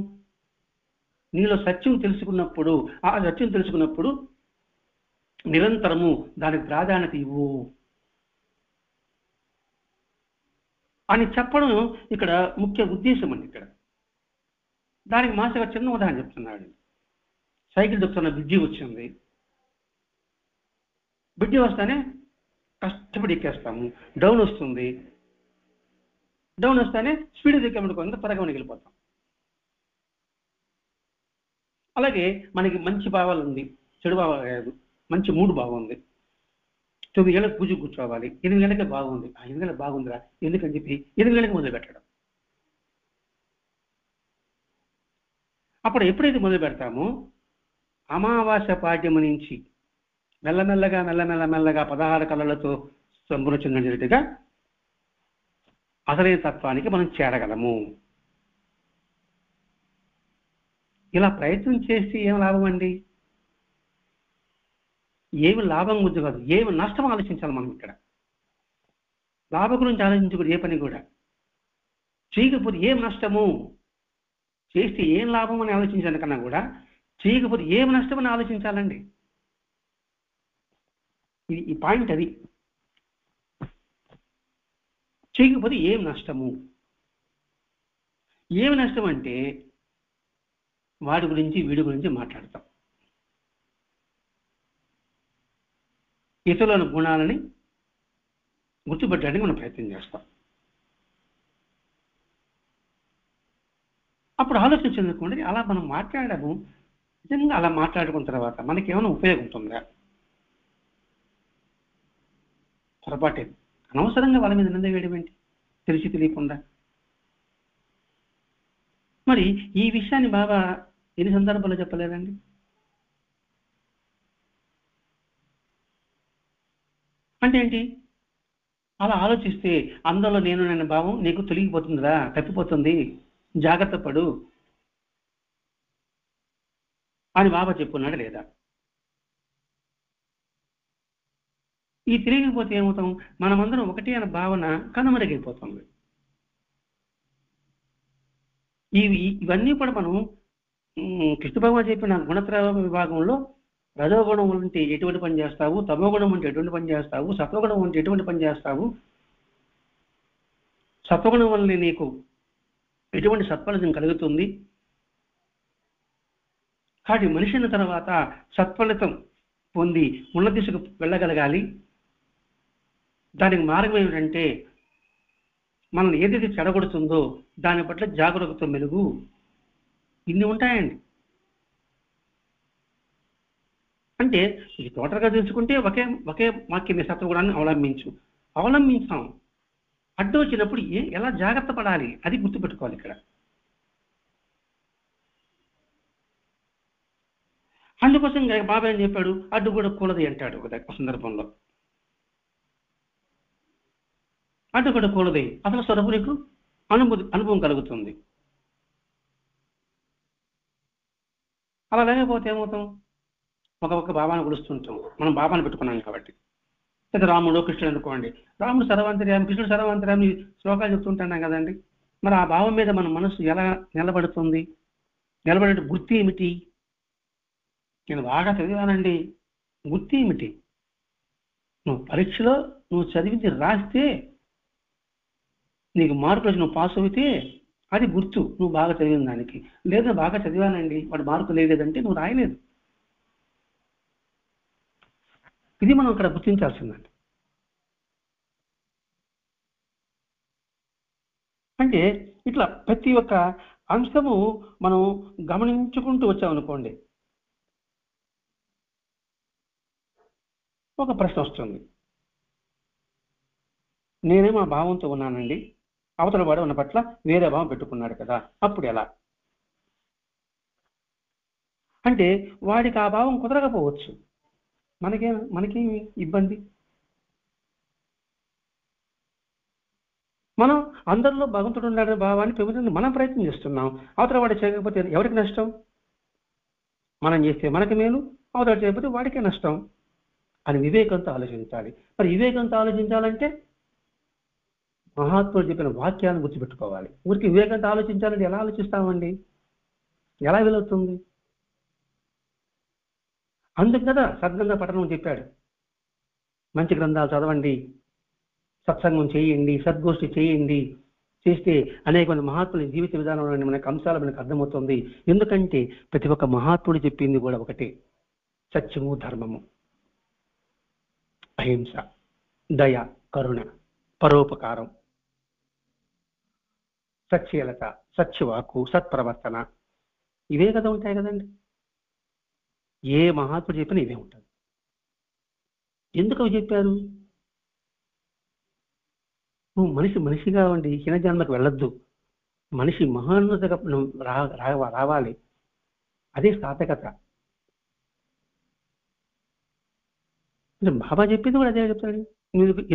నీలో సత్యం తెలుసుకున్నప్పుడు, ఆ సత్యం తెలుసుకున్నప్పుడు నిరంతరము దానికి ప్రాధాన్యత ఇవ్వు అని చెప్పడం ఇక్కడ ముఖ్య ఉద్దేశం అండి. ఇక్కడ దానికి మాస్టర్ చిన్న ఉదాహరణ చెప్తున్నాడు. సైకిల్ దొక్కుతున్న బిడ్జి వచ్చింది, బిడ్జి వస్తానే కష్టపడి ఎక్కేస్తాము, డౌన్ వస్తుంది, డౌన్ వస్తానే స్పీడ్ దిక్కామనుకో ఎంత త్వరగా వెళ్ళిపోతాం. అలాగే మనకి మంచి భావాలు ఉంది, చెడు భావాలు లేదు, మంచి మూడు బాగుంది, 9 గంటలకు పూజ కూర్చోవాలి, 8 గంటలకే బాగుంది, 8 గంటలకు బాగుందిరా ఎందుకని చెప్పి 8 గంటలకు మొదలు పెట్టడం. అప్పుడు ఎప్పుడైతే మొదలు పెడతామో అమావాస్య పాడ్యము నుంచి మెల్లమెల్లగా మెల్లమెల్లగా 16 కళలతో సంపూర్ణించినట్టుగా అసలైన తత్వానికి మనం చేరగలము. ఇలా ప్రయత్నం చేసి ఏం లాభం అండి? ఏమి లాభం గురించి కాదు, ఏమి నష్టం ఆలోచించాలి మనం ఇక్కడ. లాభం గురించి ఆలోచించకూడదు ఏ పని కూడా. చేయకపోతే ఏం నష్టము, చేస్తే ఏం లాభం అని ఆలోచించాలి కన్నా కూడా చేయకపోతే ఏం నష్టం అని ఆలోచించాలండి. ఇది ఈ పాయింట్. అది చేయకపోతే ఏం నష్టము. ఏమి నష్టం అంటే వాడి గురించి వీడి గురించి మాట్లాడతాం, ఇతరుల గుణాలని గుర్తుపెట్టడానికి మనం ప్రయత్నం చేస్తాం. అప్పుడు ఆలోచించనుకోండి, అలా మనం మాట్లాడము, నిజంగా అలా మాట్లాడుకున్న తర్వాత మనకి ఏమైనా ఉపయోగం ఉంటుందా? పొరపాటే. అనవసరంగా వాళ్ళ మీద నింద వేయడం ఏంటి తెలిసి తెలియకుండా? మరి ఈ విషయాన్ని బాగా ఎన్ని సందర్భాల్లో చెప్పలేదండి? అంటే ఏంటి? అలా ఆలోచిస్తే అందులో నేను భావం నీకు తొలగిపోతుందిరా, తప్పిపోతుంది, జాగ్రత్త పడు అని బాబా చెప్పున్నాడు లేదా? ఈ తిరిగిపోతే ఏమవుతాం? మనమందరం ఒకటే అనే భావన కనుమరుగైపోతుంది. ఇవన్నీ కూడా మనం కృష్ణ భగవాన్ చెప్పిన గుణత్రయ విభాగంలో రజోగుణం ఉంటే ఎటువంటి పని చేస్తావు, తమోగుణం ఉంటే ఎటువంటి పని చేస్తావు, సత్వగుణం ఉంటే ఎటువంటి పని చేస్తావు, సత్వగుణం వల్ల నీకు ఎటువంటి సత్ఫలితం కలుగుతుంది. కాబట్టి మనిషి అయిన తర్వాత సత్ఫలితం పొంది ఉన్న దిశకు వెళ్ళగలగాలి. దానికి మార్గం ఏమిటంటే మనం ఏదైతే చెడగొడుతుందో దాని పట్ల జాగ్రత్తతో మెలుగు. ఇన్ని ఉంటాయండి. అంటే ఇది టోటల్గా తెలుసుకుంటే ఒకే వాక్యం సత్వగుణాన్ని అవలంబించాం. అడ్డు వచ్చినప్పుడు ఎలా జాగ్రత్త పడాలి అది గుర్తుపెట్టుకోవాలి ఇక్కడ. అందుకోసం బాబా ఏం చెప్పాడు? అడ్డు కూడా కూలది అంటాడు ఒక సందర్భంలో. అడ్డు కూడా కూలది, అసలు స్వరూపునికి అనుభవం కలుగుతుంది. అలా లేకపోతే ఏమవుతాం? ఒక బాబాను కొలుస్తుంటాం, మనం బాబాను పెట్టుకున్నాం కాబట్టి. లేదా రాముడు కృష్ణుడు అనుకోండి, రాముడు సర్వాంతర్యామి, కృష్ణుడు సర్వాంతర్యామి శ్లోకాలు చెప్తుంటున్నాం కదండి. మరి ఆ భావం మీద మన మనసు ఎలా నిలబడుతుంది? నిలబడే గుర్తు ఏమిటి? నేను బాగా చదివానండి, గుర్తు ఏమిటి? నువ్వు పరీక్షలో నువ్వు చదివింది రాస్తే నీకు మార్కులు వచ్చి నువ్వు పాస్ అవుతే అది గుర్తు, నువ్వు బాగా చదివిన దానికి. లేదా బాగా చదివానండి వాడు మార్కు లేదంటే నువ్వు రాయలేదు. ఇది మనం ఇక్కడ గుర్తించాల్సిందండి. అంటే ఇట్లా ప్రతి ఒక్క అంశము మనం గమనించుకుంటూ వచ్చామనుకోండి, ఒక ప్రశ్న వస్తుంది. నేనేమో ఆ భావంతో ఉన్నానండి, అవతల వాడు ఉన్న పట్ల వేరే భావం పెట్టుకున్నాడు కదా, అప్పుడు ఎలా? అంటే వాడికి ఆ భావం కుదరకపోవచ్చు, మనకేమి ఇబ్బంది? మనం అందరిలో భగవంతుడు ఉన్నాడనే భావాన్ని పెంచుతుంది, మనం ప్రయత్నం చేస్తున్నాం. అవతల వాడు చేయకపోతే ఎవరికి నష్టం? మనం చేస్తే మనకి మేలు, అవతల చేయకపోతే వాడికే నష్టం అని వివేకంతో ఆలోచించాలి. మరి వివేకంతో ఆలోచించాలంటే మహాత్ముడు చెప్పిన వాక్యాన్ని గుర్తుపెట్టుకోవాలి. ఊరికి వివేకంతో ఆలోచించాలంటే ఎలా ఆలోచిస్తామండి? ఎలా వెలుగుతుంది? అందుకు కదా సద్గ్రంథ పఠనం చెప్పాడు. మంచి గ్రంథాలు చదవండి, సత్సంగం చేయండి, సద్గోష్ఠి చేయండి. చేస్తే అనేక మంది మహాత్ముల జీవిత విధానంలోని మనకు అంశాలు మనకు అర్థమవుతుంది. ఎందుకంటే ప్రతి ఒక్క మహాత్ముడు చెప్పింది కూడా ఒకటే: సత్యము, ధర్మము, అహింస, దయ, కరుణ, పరోపకారం, సత్యలత, సత్యవాకు, సత్ప్రవర్తన. ఇవే కదా ఉంటాయి కదండి. ఏ మహాత్ముడు చెప్పినా ఇవే ఉంటుంది. ఎందుకు అవి చెప్పారు? నువ్వు మనిషిగా ఉండి హీన జన్మకు వెళ్ళొద్దు, మనిషి మహోన్నతగా రావాలి. అదే సార్థకత. బాబా చెప్పింది కూడా అదే చెప్తాడు.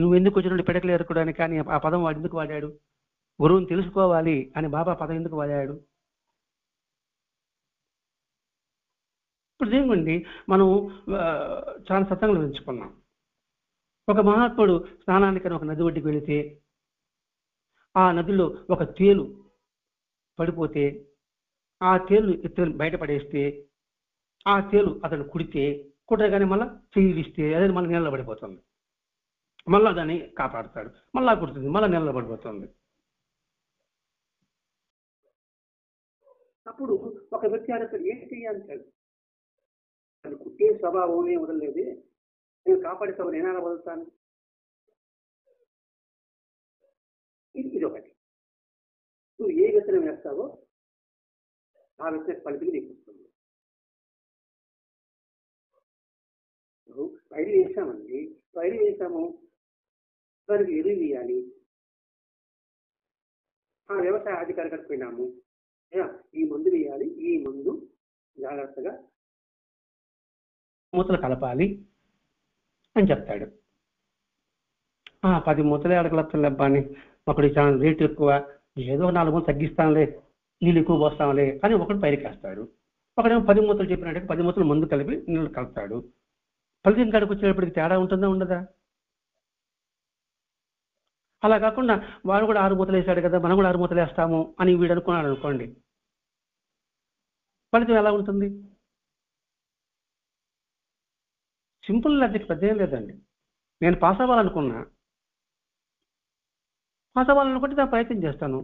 నువ్వెందుకు వచ్చినట్టు పిడకలు ఎరుకోవడానికి, కానీ ఆ పదం వాడు ఎందుకు వాడాడు? గురువుని తెలుసుకోవాలి అని బాబా పదం ఎందుకు వాడాడు? ఇప్పుడు దేనికండి మనం చాలా సత్సంగాలు పెంచుకున్నాం. ఒక మహాత్ముడు స్నానానికని ఒక నది ఒడ్డుకి వెళితే ఆ నదిలో ఒక తేలు పడిపోతే ఆ తేలు ఎత్తుని బయటపడేస్తే ఆ తేలు అతను కుట్టగానే మళ్ళీ చెయ్యిలిస్తే అదే మళ్ళీ నీళ్ళలో పడిపోతుంది. మళ్ళా దాన్ని కాపాడుతాడు, మళ్ళా కుడుతుంది, మళ్ళీ నీళ్ళలో పడిపోతుంది. అప్పుడు ఒక వ్యక్తి అసలు ఏం చెయ్యాలి? అది కుట్టే స్వభావమే వదలలేదు, నేను కాపాడేస్తావు, నేను ఎలా వదులుతాను? ఇది ఒకటి. నువ్వు ఏ వ్యక్తిని వేస్తావో ఆ వ్యక్తి ఫలితం నీకు వస్తుంది. పైరు వేసామండి, పైరు వేసాము, దానికి ఎరువు వేయాలి. ఆ వ్యవసాయ అధికారి కట్టుకున్నాము, ఈ మందు వేయాలి, ఈ మందు జాగ్రత్తగా మూతలు కలపాలి అని చెప్తాడు. 10 మూతలే అడగలత్తాను అబ్బాని, ఒకటి చాలా రేటు ఎక్కువ, ఏదో 4 మూతలు తగ్గిస్తాంలే, నీళ్ళు ఎక్కువ పోస్తాంలే అని ఒకటి పైరికేస్తాడు. ఒకడేమో 10 మూతలు చెప్పినట్టు 10 మూతలు మందు కలిపి నీళ్ళు కలుపుతాడు. ఫలితం కాడికి వచ్చేటప్పటికి తేడా ఉంటుందా ఉండదా? అలా కాకుండా వాడు కూడా 6 మూతలు వేసాడు కదా, మనం కూడా 6 మూతలు వేస్తాము అని వీడు అనుకున్నాడు అనుకోండి, ఫలితం ఎలా ఉంటుంది? సింపుల్ లాజిక్, పెద్ద ఏం లేదండి. నేను పాస్ అవ్వాలనుకున్నా, పాస్ అవ్వాలనుకుంటే దాని ప్రయత్నం చేస్తాను.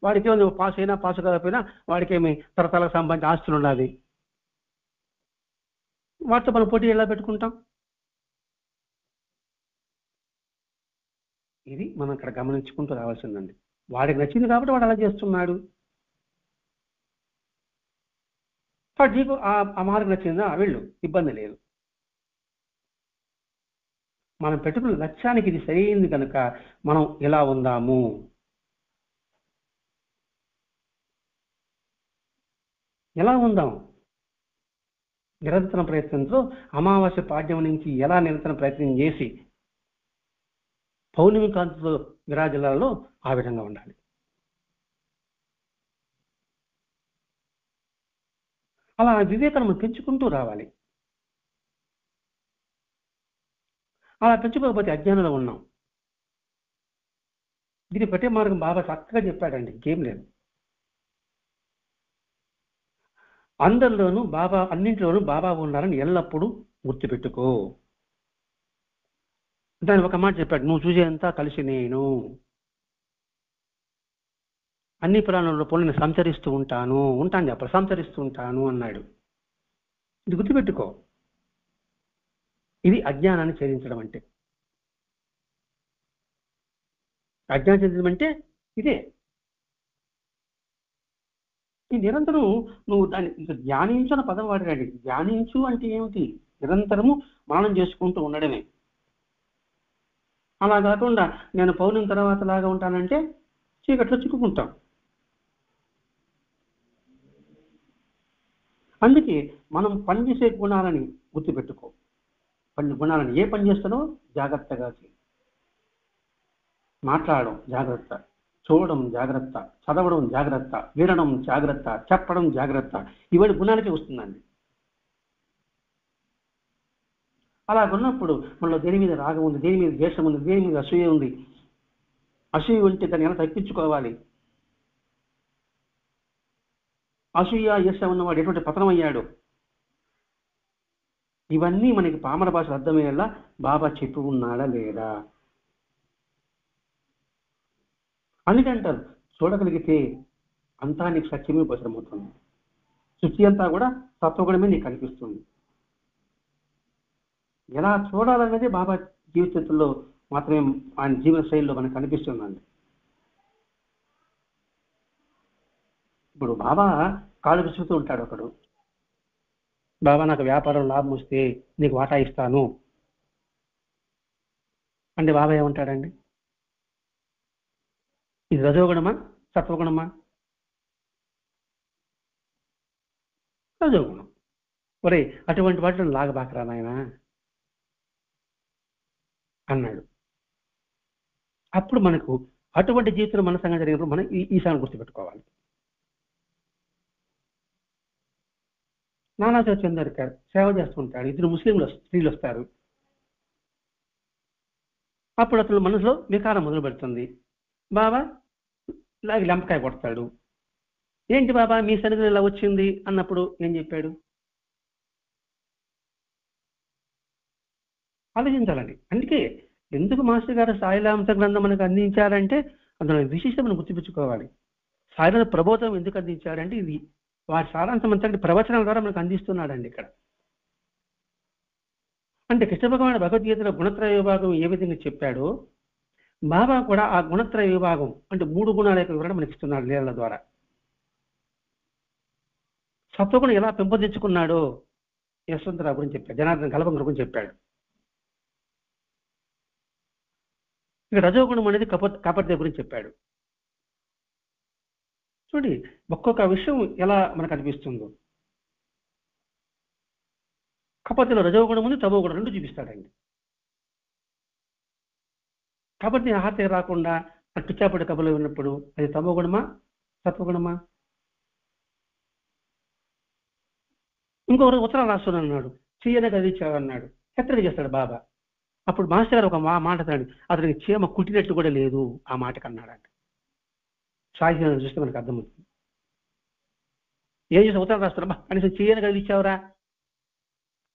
వాడికి ఏమో పాస్ అయినా పాస్ కాకపోయినా వాడికేమి తరతరాలకు సంబంధించిన ఆస్తులు ఉన్నది, వాటితో మనం పోటీ ఎలా పెట్టుకుంటాం? ఇది మనం ఇక్కడ గమనించుకుంటూ రావాల్సిందండి. వాడికి నచ్చింది కాబట్టి వాడు అలా చేస్తున్నాడు. నీకు ఆ మార్గం నచ్చిందా, వెళ్ళు, ఇబ్బంది లేదు. మనం పెట్టుకున్న లక్ష్యానికి ఇది సరైంది కనుక మనం ఎలా ఉందాము, ఎలా ఉందాం? నిరంతర ప్రయత్నంతో అమావాస్య పాడ్యం నుంచి ఎలా నిరంతరం ప్రయత్నం చేసి పౌర్ణమి కాంతితో విరాజిల్లాలో ఆ విధంగా ఉండాలి. అలా వివేకాన్ని పెంచుకుంటూ రావాలి. అలా పెంచుకోకపోతే అజ్ఞానంలో ఉన్నాం. దీన్ని పెట్టే మార్గం బాబా చక్కగా చెప్పాడండి, ఇంకేం లేదు. అందరిలోనూ బాబా, అన్నింటిలోనూ బాబా ఉన్నారని ఎల్లప్పుడూ గుర్తుపెట్టుకో. దాని ఒక మాట చెప్పాడు, నువ్వు చూసేంతా కలిసి నేను అన్ని ప్రాణుల పొలను నేను సంచరిస్తూ ఉంటాను చెప్పాలి, సంచరిస్తూ ఉంటాను అన్నాడు. ఇది గుర్తుపెట్టుకో. ఇది అజ్ఞానాన్ని ఛేదించడం అంటే. అజ్ఞానం ఛేదించడం అంటే ఇదే. ఈ నిరంతరం నువ్వు దాన్ని ధ్యానించు అన్న పదం వాడాడు. ధ్యానించు అంటే ఏమిటి? నిరంతరము మననం చేసుకుంటూ ఉండడమే. అలా కాకుండా నేను పౌర్ణమి తర్వాత లాగా ఉంటానంటే చీకట్లో చిక్కుకుంటాం. అందుకే మనం పనిచేసే గుణాలని గుర్తుపెట్టుకో. గుణాలను ఏ పని చేస్తానో జాగ్రత్తగా చేయి. మాట్లాడడం జాగ్రత్త, చూడడం జాగ్రత్త, చదవడం జాగ్రత్త, వినడం జాగ్రత్త, చెప్పడం జాగ్రత్త. ఇవన్నీ గుణాలకే వస్తుందండి. అలా ఉన్నప్పుడు మనలో దేని మీద రాగం ఉంది, దేని మీద ద్వేషం ఉంది, దేని మీద అసూయ ఉంది. అసూయ ఉంటే దాన్ని ఎలా తప్పించుకోవాలి? అసూయ ఈర్ష్య ఉన్నవాడు ఎటువంటి పతనమయ్యాడు? ఇవన్నీ మనకి పామర భాష అర్థమయ్యేలా బాబా చెప్పి ఉన్నాడా లేదా? అందుకంటారు, చూడగలిగితే అంతా నీకు సత్యమే గోచరమవుతుంది. సృష్టి అంతా కూడా సత్వగుణమే నీకు కనిపిస్తుంది. ఎలా చూడాలనేది బాబా జీవితంలో మాత్రమే, ఆయన జీవన శైలిలో మనకు కనిపిస్తుందండి. ఇప్పుడు బాబా కాళ్ళు విసురుతూ ఉంటాడు ఒకడు, బాబా నాకు వ్యాపారం లాభం వస్తే నీకు వాటా ఇస్తాను అంటే బాబా ఏమంటాడండి? ఇది రజోగుణమా సత్వగుణమా? రజోగుణం. ఒరే అటువంటి వాటిని లాగబాకరా నాయన, అన్నాడు. అప్పుడు మనకు అటువంటి జీవితంలో మన సంఘటన జరిగినప్పుడు మనం ఈ సంగతి గుర్తుపెట్టుకోవాలి. నానాజీ చందర్కర్ సేవ చేస్తుంటాడు. 2 ముస్లింలు స్త్రీలు వస్తారు. అప్పుడు అతను మనసులో వికారం మొదలు పెడుతుంది. బాబా ఇలాగ లెంపకాయ కొడతాడు. ఏంటి బాబా మీ సన్నిధిలో ఇలా వచ్చింది అన్నప్పుడు ఏం చెప్పాడు? ఆలోచించాలండి. అందుకే ఎందుకు మాస్టర్ గారు సాయిలాంశ గ్రంథం మనకు అందించారంటే అందులో విశిష్టం మనం గుర్తిపించుకోవాలి. సాయినాథ ప్రబోధం ఎందుకు అందించారంటే ఇది వారి సారాంశం అంతా ప్రవచనాల ద్వారా మనకు అందిస్తున్నాడండి ఇక్కడ. అంటే కృష్ణ భగవానుడు భగవద్గీతలో గుణత్రయ విభాగం ఏ విధంగా చెప్పాడో బాబా కూడా ఆ గుణత్రయ విభాగం అంటే 3 గుణాల యొక్క వివరణ మనకి ఇస్తున్నాడు లీలల ద్వారా. సత్వగుణం ఎలా పెంపొందించుకున్నాడో యశ్వంతరావు గురించి చెప్పాడు, జనార్దన గలపం గురించి చెప్పాడు. ఇక రజోగుణం అనేది కపర్దే గురించి చెప్పాడు. చూడండి ఒక్కొక్క విషయం ఎలా మనకు అనిపిస్తుందో. కపర్దేలో రజోగుణం ఉంది, తమో గుణం 2 చూపిస్తాడండి. కాబట్టి ఆహార్య రాకుండా పిచ్చాపడి కబులు ఉన్నప్పుడు అది తమో గుణమా సత్వగుణమా? ఇంకొకరు ఉత్తరం రాస్తున్నాడు అన్నాడు, చెయ్యనే కదిలించాడు అన్నాడు, హెచ్చరిక చేస్తాడు బాబా. అప్పుడు మాస్టర్ గారు ఒక మాట అన్నాడు, అతనికి చీమ కుట్టినట్టు కూడా లేదు ఆ మాటకు అన్నాడంట. సాయి చూస్తే మనకు అర్థమవుతుంది. ఏం చేసి ఉత్తరం రాస్తాడు, కనీసం చెయ్యని కదిలించావురా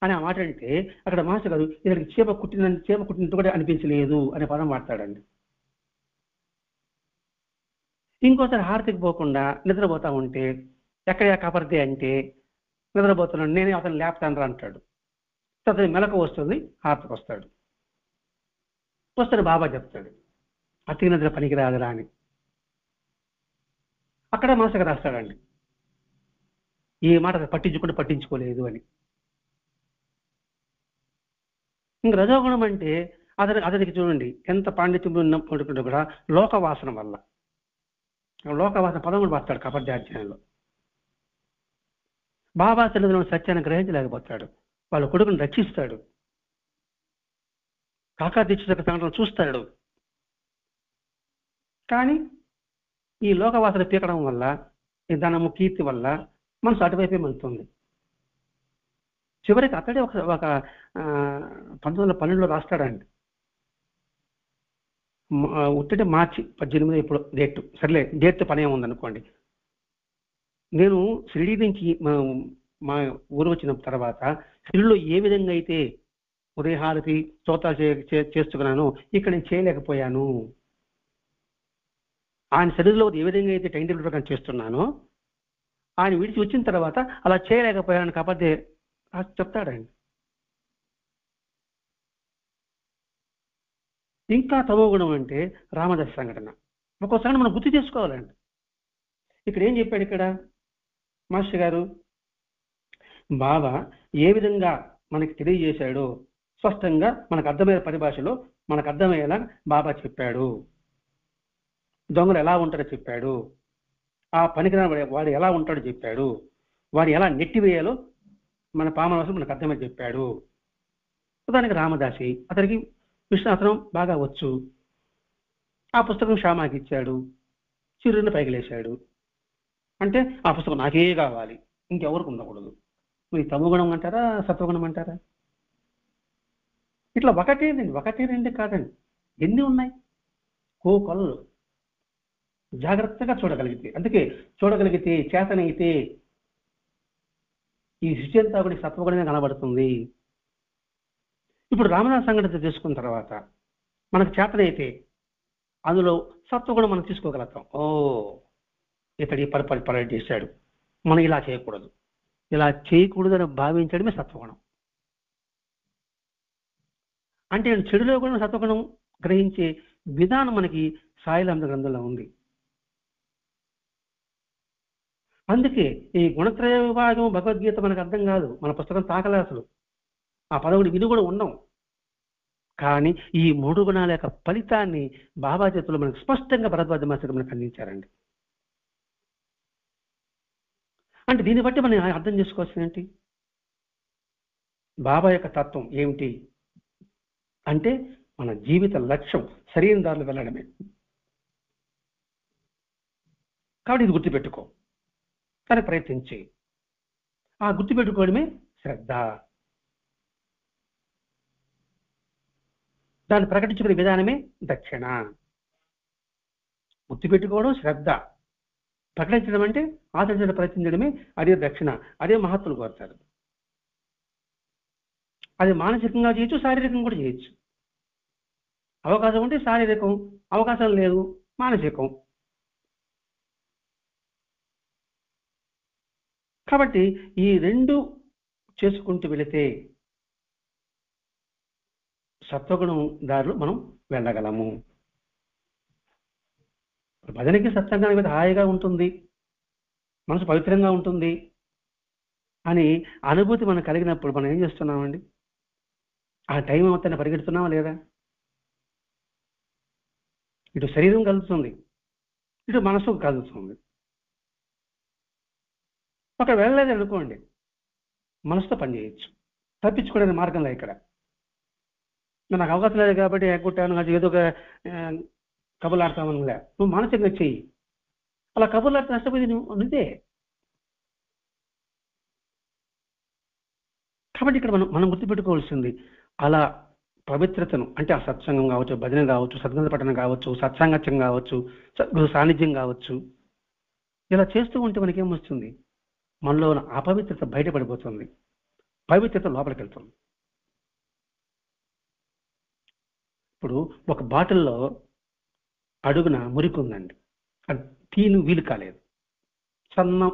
అని ఆ మాట అంటే అక్కడ మాస్టర్ గారు ఇతనికి చీమ కుట్టినట్టు కూడా అనిపించలేదు అనే పదం వాడతాడండి. ఇంకోసారి హారతికి పోకుండా నిద్రపోతా ఉంటే ఎక్కడ కపర్దే అంటే నిద్రపోతున్నాడు, నేనే అతను లేపుతాను రా అంటాడు. అతని మెలకు వస్తుంది, హారతికి వస్తాడు. వస్తాడు బాబా చెప్తాడు అతి నిద్ర పనికిరాదురా అని. అక్కడ మాస్టర్ గారు రాస్తాడండి ఈ మాట పట్టించుకోలేదు అని. ఇంక రజోగుణం అంటే అతనికి చూడండి ఎంత పాండిత్యం ఉన్నప్పుడు కూడా లోకవాసన వల్ల, లోకవాసన పదం కూడా వాడతాడు కపర్దాధ్యాయంలో. బాబా తల్లిదండ్రుల సత్యాన్ని గ్రహించలేకపోతాడు, వాళ్ళ కొడుకును రక్షిస్తాడు, కాకా దీక్ష సంఘటన చూస్తాడు. కానీ ఈ లోకవాసన పీకడం వల్ల, ఈ ధనము కీర్తి వల్ల మనసు అటువైపే వెళ్తుంది. చివరికి అతడే ఒక 1912లో రాస్తాడండి, ఉత్తటే మార్చి 18 ఇప్పుడు డేట్, సర్లే డేట్ పని ఏముందనుకోండి. నేను షిరిడీ నుంచి మా ఊరు వచ్చిన తర్వాత షిరిడీలో ఏ విధంగా అయితే ఉదయహారతి స్తోత్రాలు చేస్తున్నానో ఇక్కడ నేను చేయలేకపోయాను. ఆయన సరిధిలో ఏ విధంగా అయితే టైం టేబుల్ ప్రకారం చేస్తున్నానో ఆయన విడిచి వచ్చిన తర్వాత అలా చేయలేకపోయాను కాబట్టి చెప్తాడండి. ఇంకా తమో గుణం అంటే రామదాస్ సంఘటన. ఒక్కోసారి మనం గుర్తు చేసుకోవాలండి. ఇక్కడ ఏం చెప్పాడు ఇక్కడ మాస్టర్ గారు, బాబా ఏ విధంగా మనకి తెలియజేశాడో స్పష్టంగా మనకు అర్థమయ్యే పరిభాషలో మనకు అర్థమయ్యేలా బాబా చెప్పాడు. దొంగలు ఎలా ఉంటాడో చెప్పాడు, ఆ పనికిరాని వాడు ఎలా ఉంటాడో చెప్పాడు, వాడు ఎలా నెట్టివేయాలో మన పామరవాసం మనకు అర్థమై చెప్పాడు. దానికి రామదాసి అతనికి విశ్వాసం బాగా వచ్చు. ఆ పుస్తకం శ్యామాకి ఇచ్చాడు, చిరుని పైకి లేచాడు. అంటే ఆ పుస్తకం నాకే కావాలి, ఇంకెవరికి ఉండకూడదు. మీరు తమోగుణం అంటారా సత్వగుణం అంటారా? ఇట్లా ఒకటే రెండు కాదండి, ఎన్ని ఉన్నాయి, కోకొల్లు. జాగ్రత్తగా చూడగలిగితే, అందుకే చూడగలిగితే చేతనైతే ఈ సృష్టి అంతా కూడా సత్వగుణమే కనబడుతుంది. ఇప్పుడు రామదాస్ సంఘటన తీసుకున్న తర్వాత మనకు చేతనైతే అందులో సత్వగుణం మనం తీసుకోగలుగుతాం. ఓ ఇతడు ఈ పర్పరేట్ చేశాడు, మనం ఇలా చేయకూడదు, ఇలా చేయకూడదని భావించడమే సత్వగుణం. అంటే చెడులో కూడా సత్వగుణం గ్రహించే విధానం మనకి సాయిలాంశ గ్రంథంలో ఉంది. అందుకే ఈ గుణత్రయ విభాగం భగవద్గీత మనకు అర్థం కాదు, మన పుస్తకం తాకలే అసలు, ఆ పదవుడు విని కూడా ఉన్నాం. కానీ ఈ 3 గుణాల యొక్క ఫలితాన్ని బాబా చేతుల్లో మనకు స్పష్టంగా భరద్వాజ మాస్టర్ మనకు అందించారండి. అంటే దీన్ని బట్టి మనం అర్థం చేసుకోవాల్సింది ఏంటి, బాబా యొక్క తత్వం ఏమిటి అంటే మన జీవిత లక్ష్యం సరైన దారిలో వెళ్ళడమే. కాబట్టి ఇది గుర్తుపెట్టుకో, కానీ ప్రయత్నించి ఆ గుర్తుపెట్టుకోవడమే శ్రద్ధ. దాన్ని ప్రకటించుకునే విధానమే దక్షిణ. గుర్తుపెట్టుకోవడం శ్రద్ధ, ప్రకటించడం అంటే ఆచరించడం ప్రయత్నించడమే, అదే దక్షిణ. అదే మహత్తులు కోరుతారు. అది మానసికంగా చేయొచ్చు, శారీరకంగా కూడా చేయొచ్చు. అవకాశం ఉంటే శారీరకం, అవకాశం లేదు మానసికం. కాబట్టి ఈ రెండు చేసుకుంటూ వెళితే సత్వగుణం దారిలో మనం వెళ్ళగలము. భజనకి సత్సంగానికి మీద హాయిగా ఉంటుంది, మనసు పవిత్రంగా ఉంటుంది అని అనుభూతి మనకు కలిగినప్పుడు మనం ఏం చేస్తున్నామండి? ఆ టైం మొత్తాన్ని పరిగెడుతున్నామా లేదా? ఇటు శరీరం కలుగుతుంది, ఇటు మనసు కలుగుతుంది. అక్కడ వెళ్ళలేదు అనుకోండి, మనసుతో పనిచేయచ్చు. తప్పించుకోవడానికి మార్గంలో ఇక్కడ నాకు అవకాశం లేదు కాబట్టి ఎగ్గొట్టాను, అది ఏదో ఒక కబుర్లాడతామనిలే. నువ్వు మానసికంగా చెయ్యి. అలా కబుర్లాడితే నష్టపోయింది నువ్వే. కాబట్టి ఇక్కడ మనం గుర్తుపెట్టుకోవాల్సింది, అలా పవిత్రతను అంటే ఆ సత్సంగం కావచ్చు, భజన కావచ్చు, సద్గ్రంథ పఠనం కావచ్చు, సత్సాంగత్యం కావచ్చు, సద్గురు సాన్నిధ్యం కావచ్చు, ఇలా చేస్తూ ఉంటే మనకేమొస్తుంది? మనలో ఉన్న అపవిత్రత బయటపడిపోతుంది, పవిత్రత లోపలికి వెళ్తుంది. ఇప్పుడు ఒక బాటిల్లో అడుగున మురికి ఉందండి, అది తీను వీలు కాలేదు, సన్నం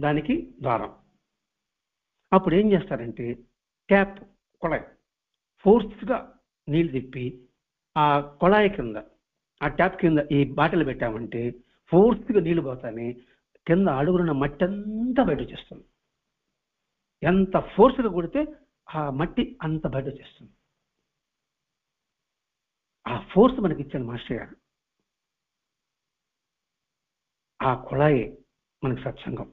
దానికి ద్వారం. అప్పుడు ఏం చేస్తారంటే ట్యాప్ కొళాయి ఫోర్స్గా నీళ్ళు తిప్పి ఆ కొళాయి కింద, ఆ ట్యాప్ కింద ఈ బాటిల్ పెట్టామంటే ఫోర్స్గా నీళ్లు పోతానే కింద అడుగునున్న మట్టి అంతా బయట వచ్చేస్తుంది. ఎంత ఫోర్స్గా కొడితే ఆ మట్టి అంత బయట వచ్చేస్తుంది. ఆ ఫోర్స్ మనకి ఇచ్చాడు మాస్టర్ గారు. ఆ కుళాయి మనకి సత్సంగం.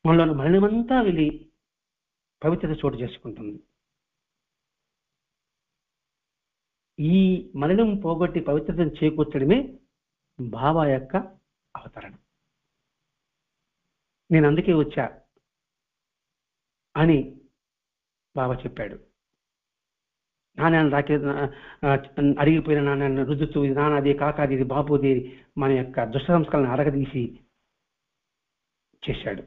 మనలో మలినమంతా వెళ్ళి పవిత్రత చోటు చేసుకుంటుంది. ఈ మలినం పోగొట్టి పవిత్రతను చేకూర్చడమే బాబా యొక్క అవతరణ. నేను అందుకే వచ్చా అని బాబా చెప్పాడు. నాణ్యాన్ని రాకే అడిగిపోయిన నాణ్యాన్ని రుద్దుతూ ఇది నానాది కాకాది ఇది బాబుది మన యొక్క దుష్ట సంస్కారాలను అరగదీసి చేశాడు,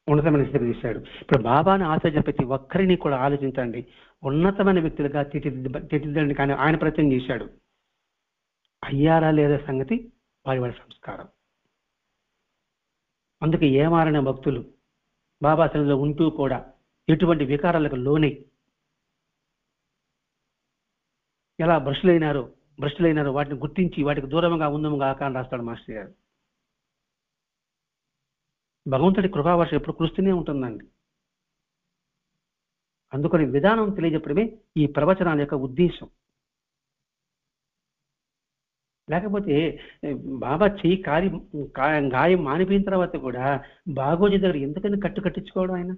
ఉన్నతమైన స్థితికి తీశాడు. ఇప్పుడు బాబాను ఆశ్రయించిన ప్రతి ఒక్కరిని కూడా ఆలోచించండి, ఉన్నతమైన వ్యక్తులుగా తీర్చిదిద్దండి. కానీ ఆయన ప్రయత్నం చేశాడు. అయ్యారా లేదా సంగతి వారి సంస్కారం. అందుకే ఏమారిన భక్తులు బాబా సన్నిధిలో ఉంటూ కూడా ఎటువంటి వికారాలకు లోనై ఎలా భ్రష్టులైనారో వాటిని గుర్తించి వాటికి దూరంగా ఉందముగా అని రాస్తాడు మాస్టర్ గారు. భగవంతుడి కృపావర్షం ఎప్పుడు కురుస్తూనే ఉంటుందండి. అందుకని విధానం తెలియజెప్పడమే ఈ ప్రవచనాల యొక్క ఉద్దేశం. లేకపోతే బాబా చెయ్యి గాయం మానిపోయిన తర్వాత కూడా బాగోజీ దగ్గర ఎందుకని కట్టించుకోవడం? ఆయన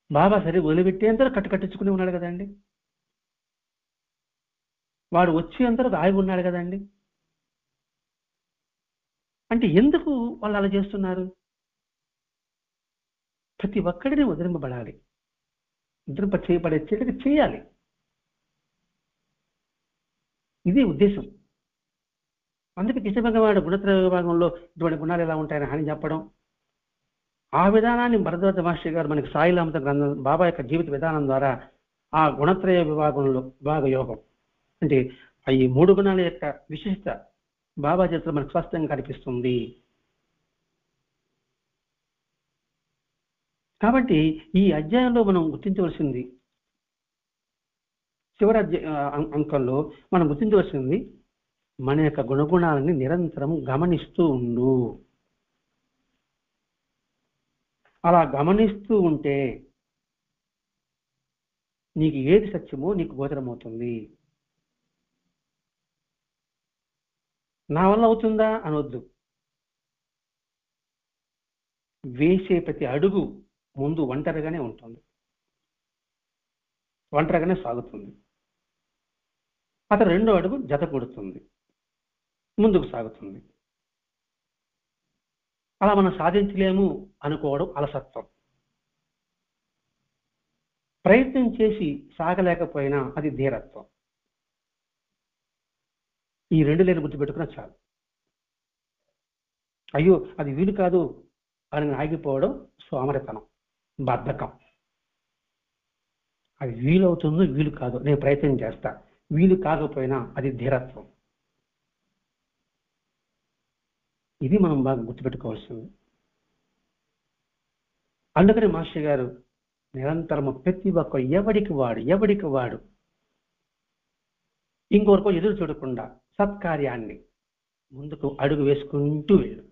బాబా సరే వదిలిపెట్టేంత కట్టించుకుని ఉన్నాడు కదండి. వాడు వచ్చేంతరకు ఆగి ఉన్నాడు కదండి. అంటే ఎందుకు వాళ్ళు అలా చేస్తున్నారు? ప్రతి ఒక్కడిని ఉద్ధరింపబడాలి, ఉద్ధరింప చేయబడే చర్యకి చేయాలి. ఇదే ఉద్దేశం. అందుకే కృష్ణ భగవానుడు గుణత్రయ విభాగంలో ఇటువంటి గుణాలు ఎలా ఉంటాయని అని చెప్పడం, ఆ విధానాన్ని భరద్వాజ మాస్టర్ గారు మనకి సాయిలామత గ్రంథం బాబా యొక్క జీవిత విధానం ద్వారా ఆ గుణత్రయ విభాగంలో విభాగ యోగం అంటే ఈ 3 గుణాల యొక్క విశిష్టత బాబా చేతిలో మనకు స్పష్టంగా కనిపిస్తుంది. కాబట్టి ఈ అధ్యాయంలో మనం గుర్తించవలసింది, చివరి అంకంలో మనం గుర్తించవలసింది, మన యొక్క గుణగుణాలని నిరంతరం గమనిస్తూ ఉండు. అలా గమనిస్తూ ఉంటే నీకు ఏది సత్యమో నీకు గోచరమవుతుంది. నా వల్ల అవుతుందా అనొద్దు. వేసే ప్రతి అడుగు ముందు ఒంటరిగానే ఉంటుంది, ఒంటరిగానే సాగుతుంది. అతను రెండో అడుగు జత కొడుతుంది, ముందుకు సాగుతుంది. అలా మనం సాధించలేము అనుకోవడం అలసత్వం. ప్రయత్నం చేసి సాగలేకపోయినా అది ధీరత్వం. ఈ రెండు లేని గుర్తుపెట్టుకున్నా చాలు. అయ్యో అది వీలు కాదు అని ఆగిపోవడం సోమరితనం, బద్ధకం. అది వీలవుతుందో వీలు కాదు, నేను ప్రయత్నం చేస్తా, వీలు కాకపోయినా అది ధీరత్వం. ఇది మనం బాగా గుర్తుపెట్టుకోవాల్సింది. అందుకని మాస్టర్ గారు నిరంతరము ప్రతి ఒక్క ఎవడికి వాడు ఇంకొరకు ఎదురు చూడకుండా సత్కార్యాన్ని ముందుకు అడుగు వేసుకుంటూ వెళ్ళు.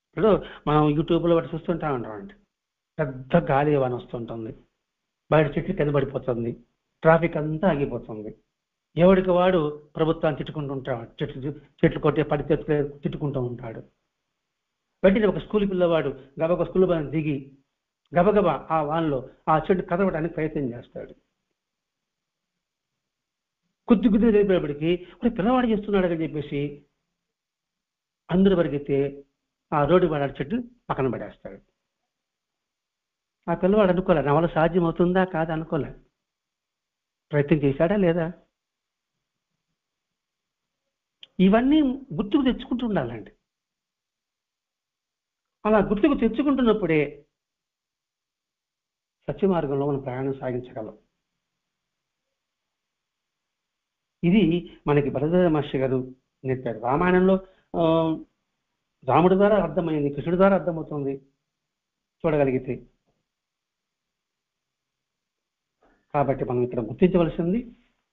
ఇప్పుడు మనం యూట్యూబ్లో వాటి చూస్తుంటా ఉంటామండి. పెద్ద గాలి వాన వస్తుంటుంది, బయట చెట్లు కింద పడిపోతుంది, ట్రాఫిక్ అంతా ఆగిపోతుంది. ఎవడికి వాడు ప్రభుత్వాన్ని తిట్టుకుంటూ ఉంటాడు, చెట్లు కొట్టే పడి తిట్టుకుంటూ ఉంటాడు. వెంటనే ఒక స్కూల్ పిల్లవాడు గబగబా స్కూల్ బస్ దిగి గబగబా ఆ వాన్లో ఆ చెట్టు కదవడానికి ప్రయత్నం చేస్తాడు. కొద్ది రేపటికి ఒక పిల్లవాడు చేస్తున్నాడు అని చెప్పేసి అందరూ పరిగెత్తే ఆ రోడ్డు వాడాడు చెట్టు పక్కన పడేస్తాడు. ఆ పిల్లవాడు అనుకోలే, నా వల్ల సాధ్యం అవుతుందా కాదా అనుకోలే. ప్రయత్నం చేశాడా లేదా? ఇవన్నీ గుర్తుకు తెచ్చుకుంటూ ఉండాలండి. అలా గుర్తుకు తెచ్చుకుంటున్నప్పుడే సత్య మార్గంలో మనం ప్రయాణం సాగించగలం. ఇది మనకి భరద్వాజ మహర్షి గారు నేర్పారు. రామాయణంలో రాముడి ద్వారా అర్థమైంది, కృష్ణుడి ద్వారా అర్థమవుతుంది చూడగలిగితే. కాబట్టి మనం ఇక్కడ గుర్తించవలసింది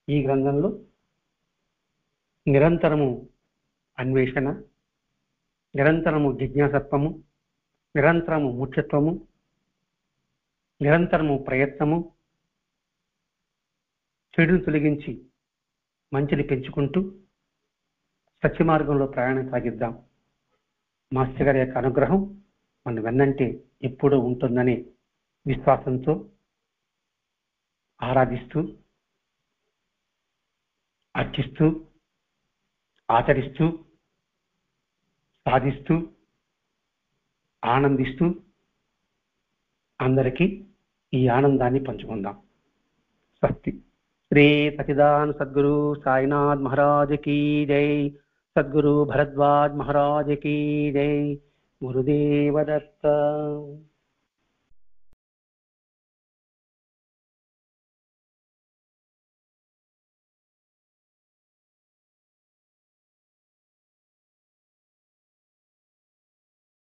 ఈ గ్రంథంలో నిరంతరము అన్వేషణ, నిరంతరము జిజ్ఞాసత్వము, నిరంతరము ముఖ్యత్వము, నిరంతరము ప్రయత్నము, చెడును తొలగించి మంచిని పెంచుకుంటూ సత్య మార్గంలో ప్రయాణం సాగిద్దాం. మాస్టర్ గారి యొక్క అనుగ్రహం మన వెన్నంటే ఎప్పుడూ ఉంటుందని విశ్వాసంతో ఆరాధిస్తూ, అర్చిస్తూ, ఆచరిస్తూ, సాధిస్తూ, ఆనందిస్తూ అందరికీ ఈ ఆనందాన్ని పంచుకుందాం. స్వస్తి. శ్రీ సచిదానంద సద్గురు సాయినాథ్ మహారాజ్ కీ జై. సద్గురు భరద్వాజ్ మహారాజ్ కీ జై. గురుదేవ దత్త.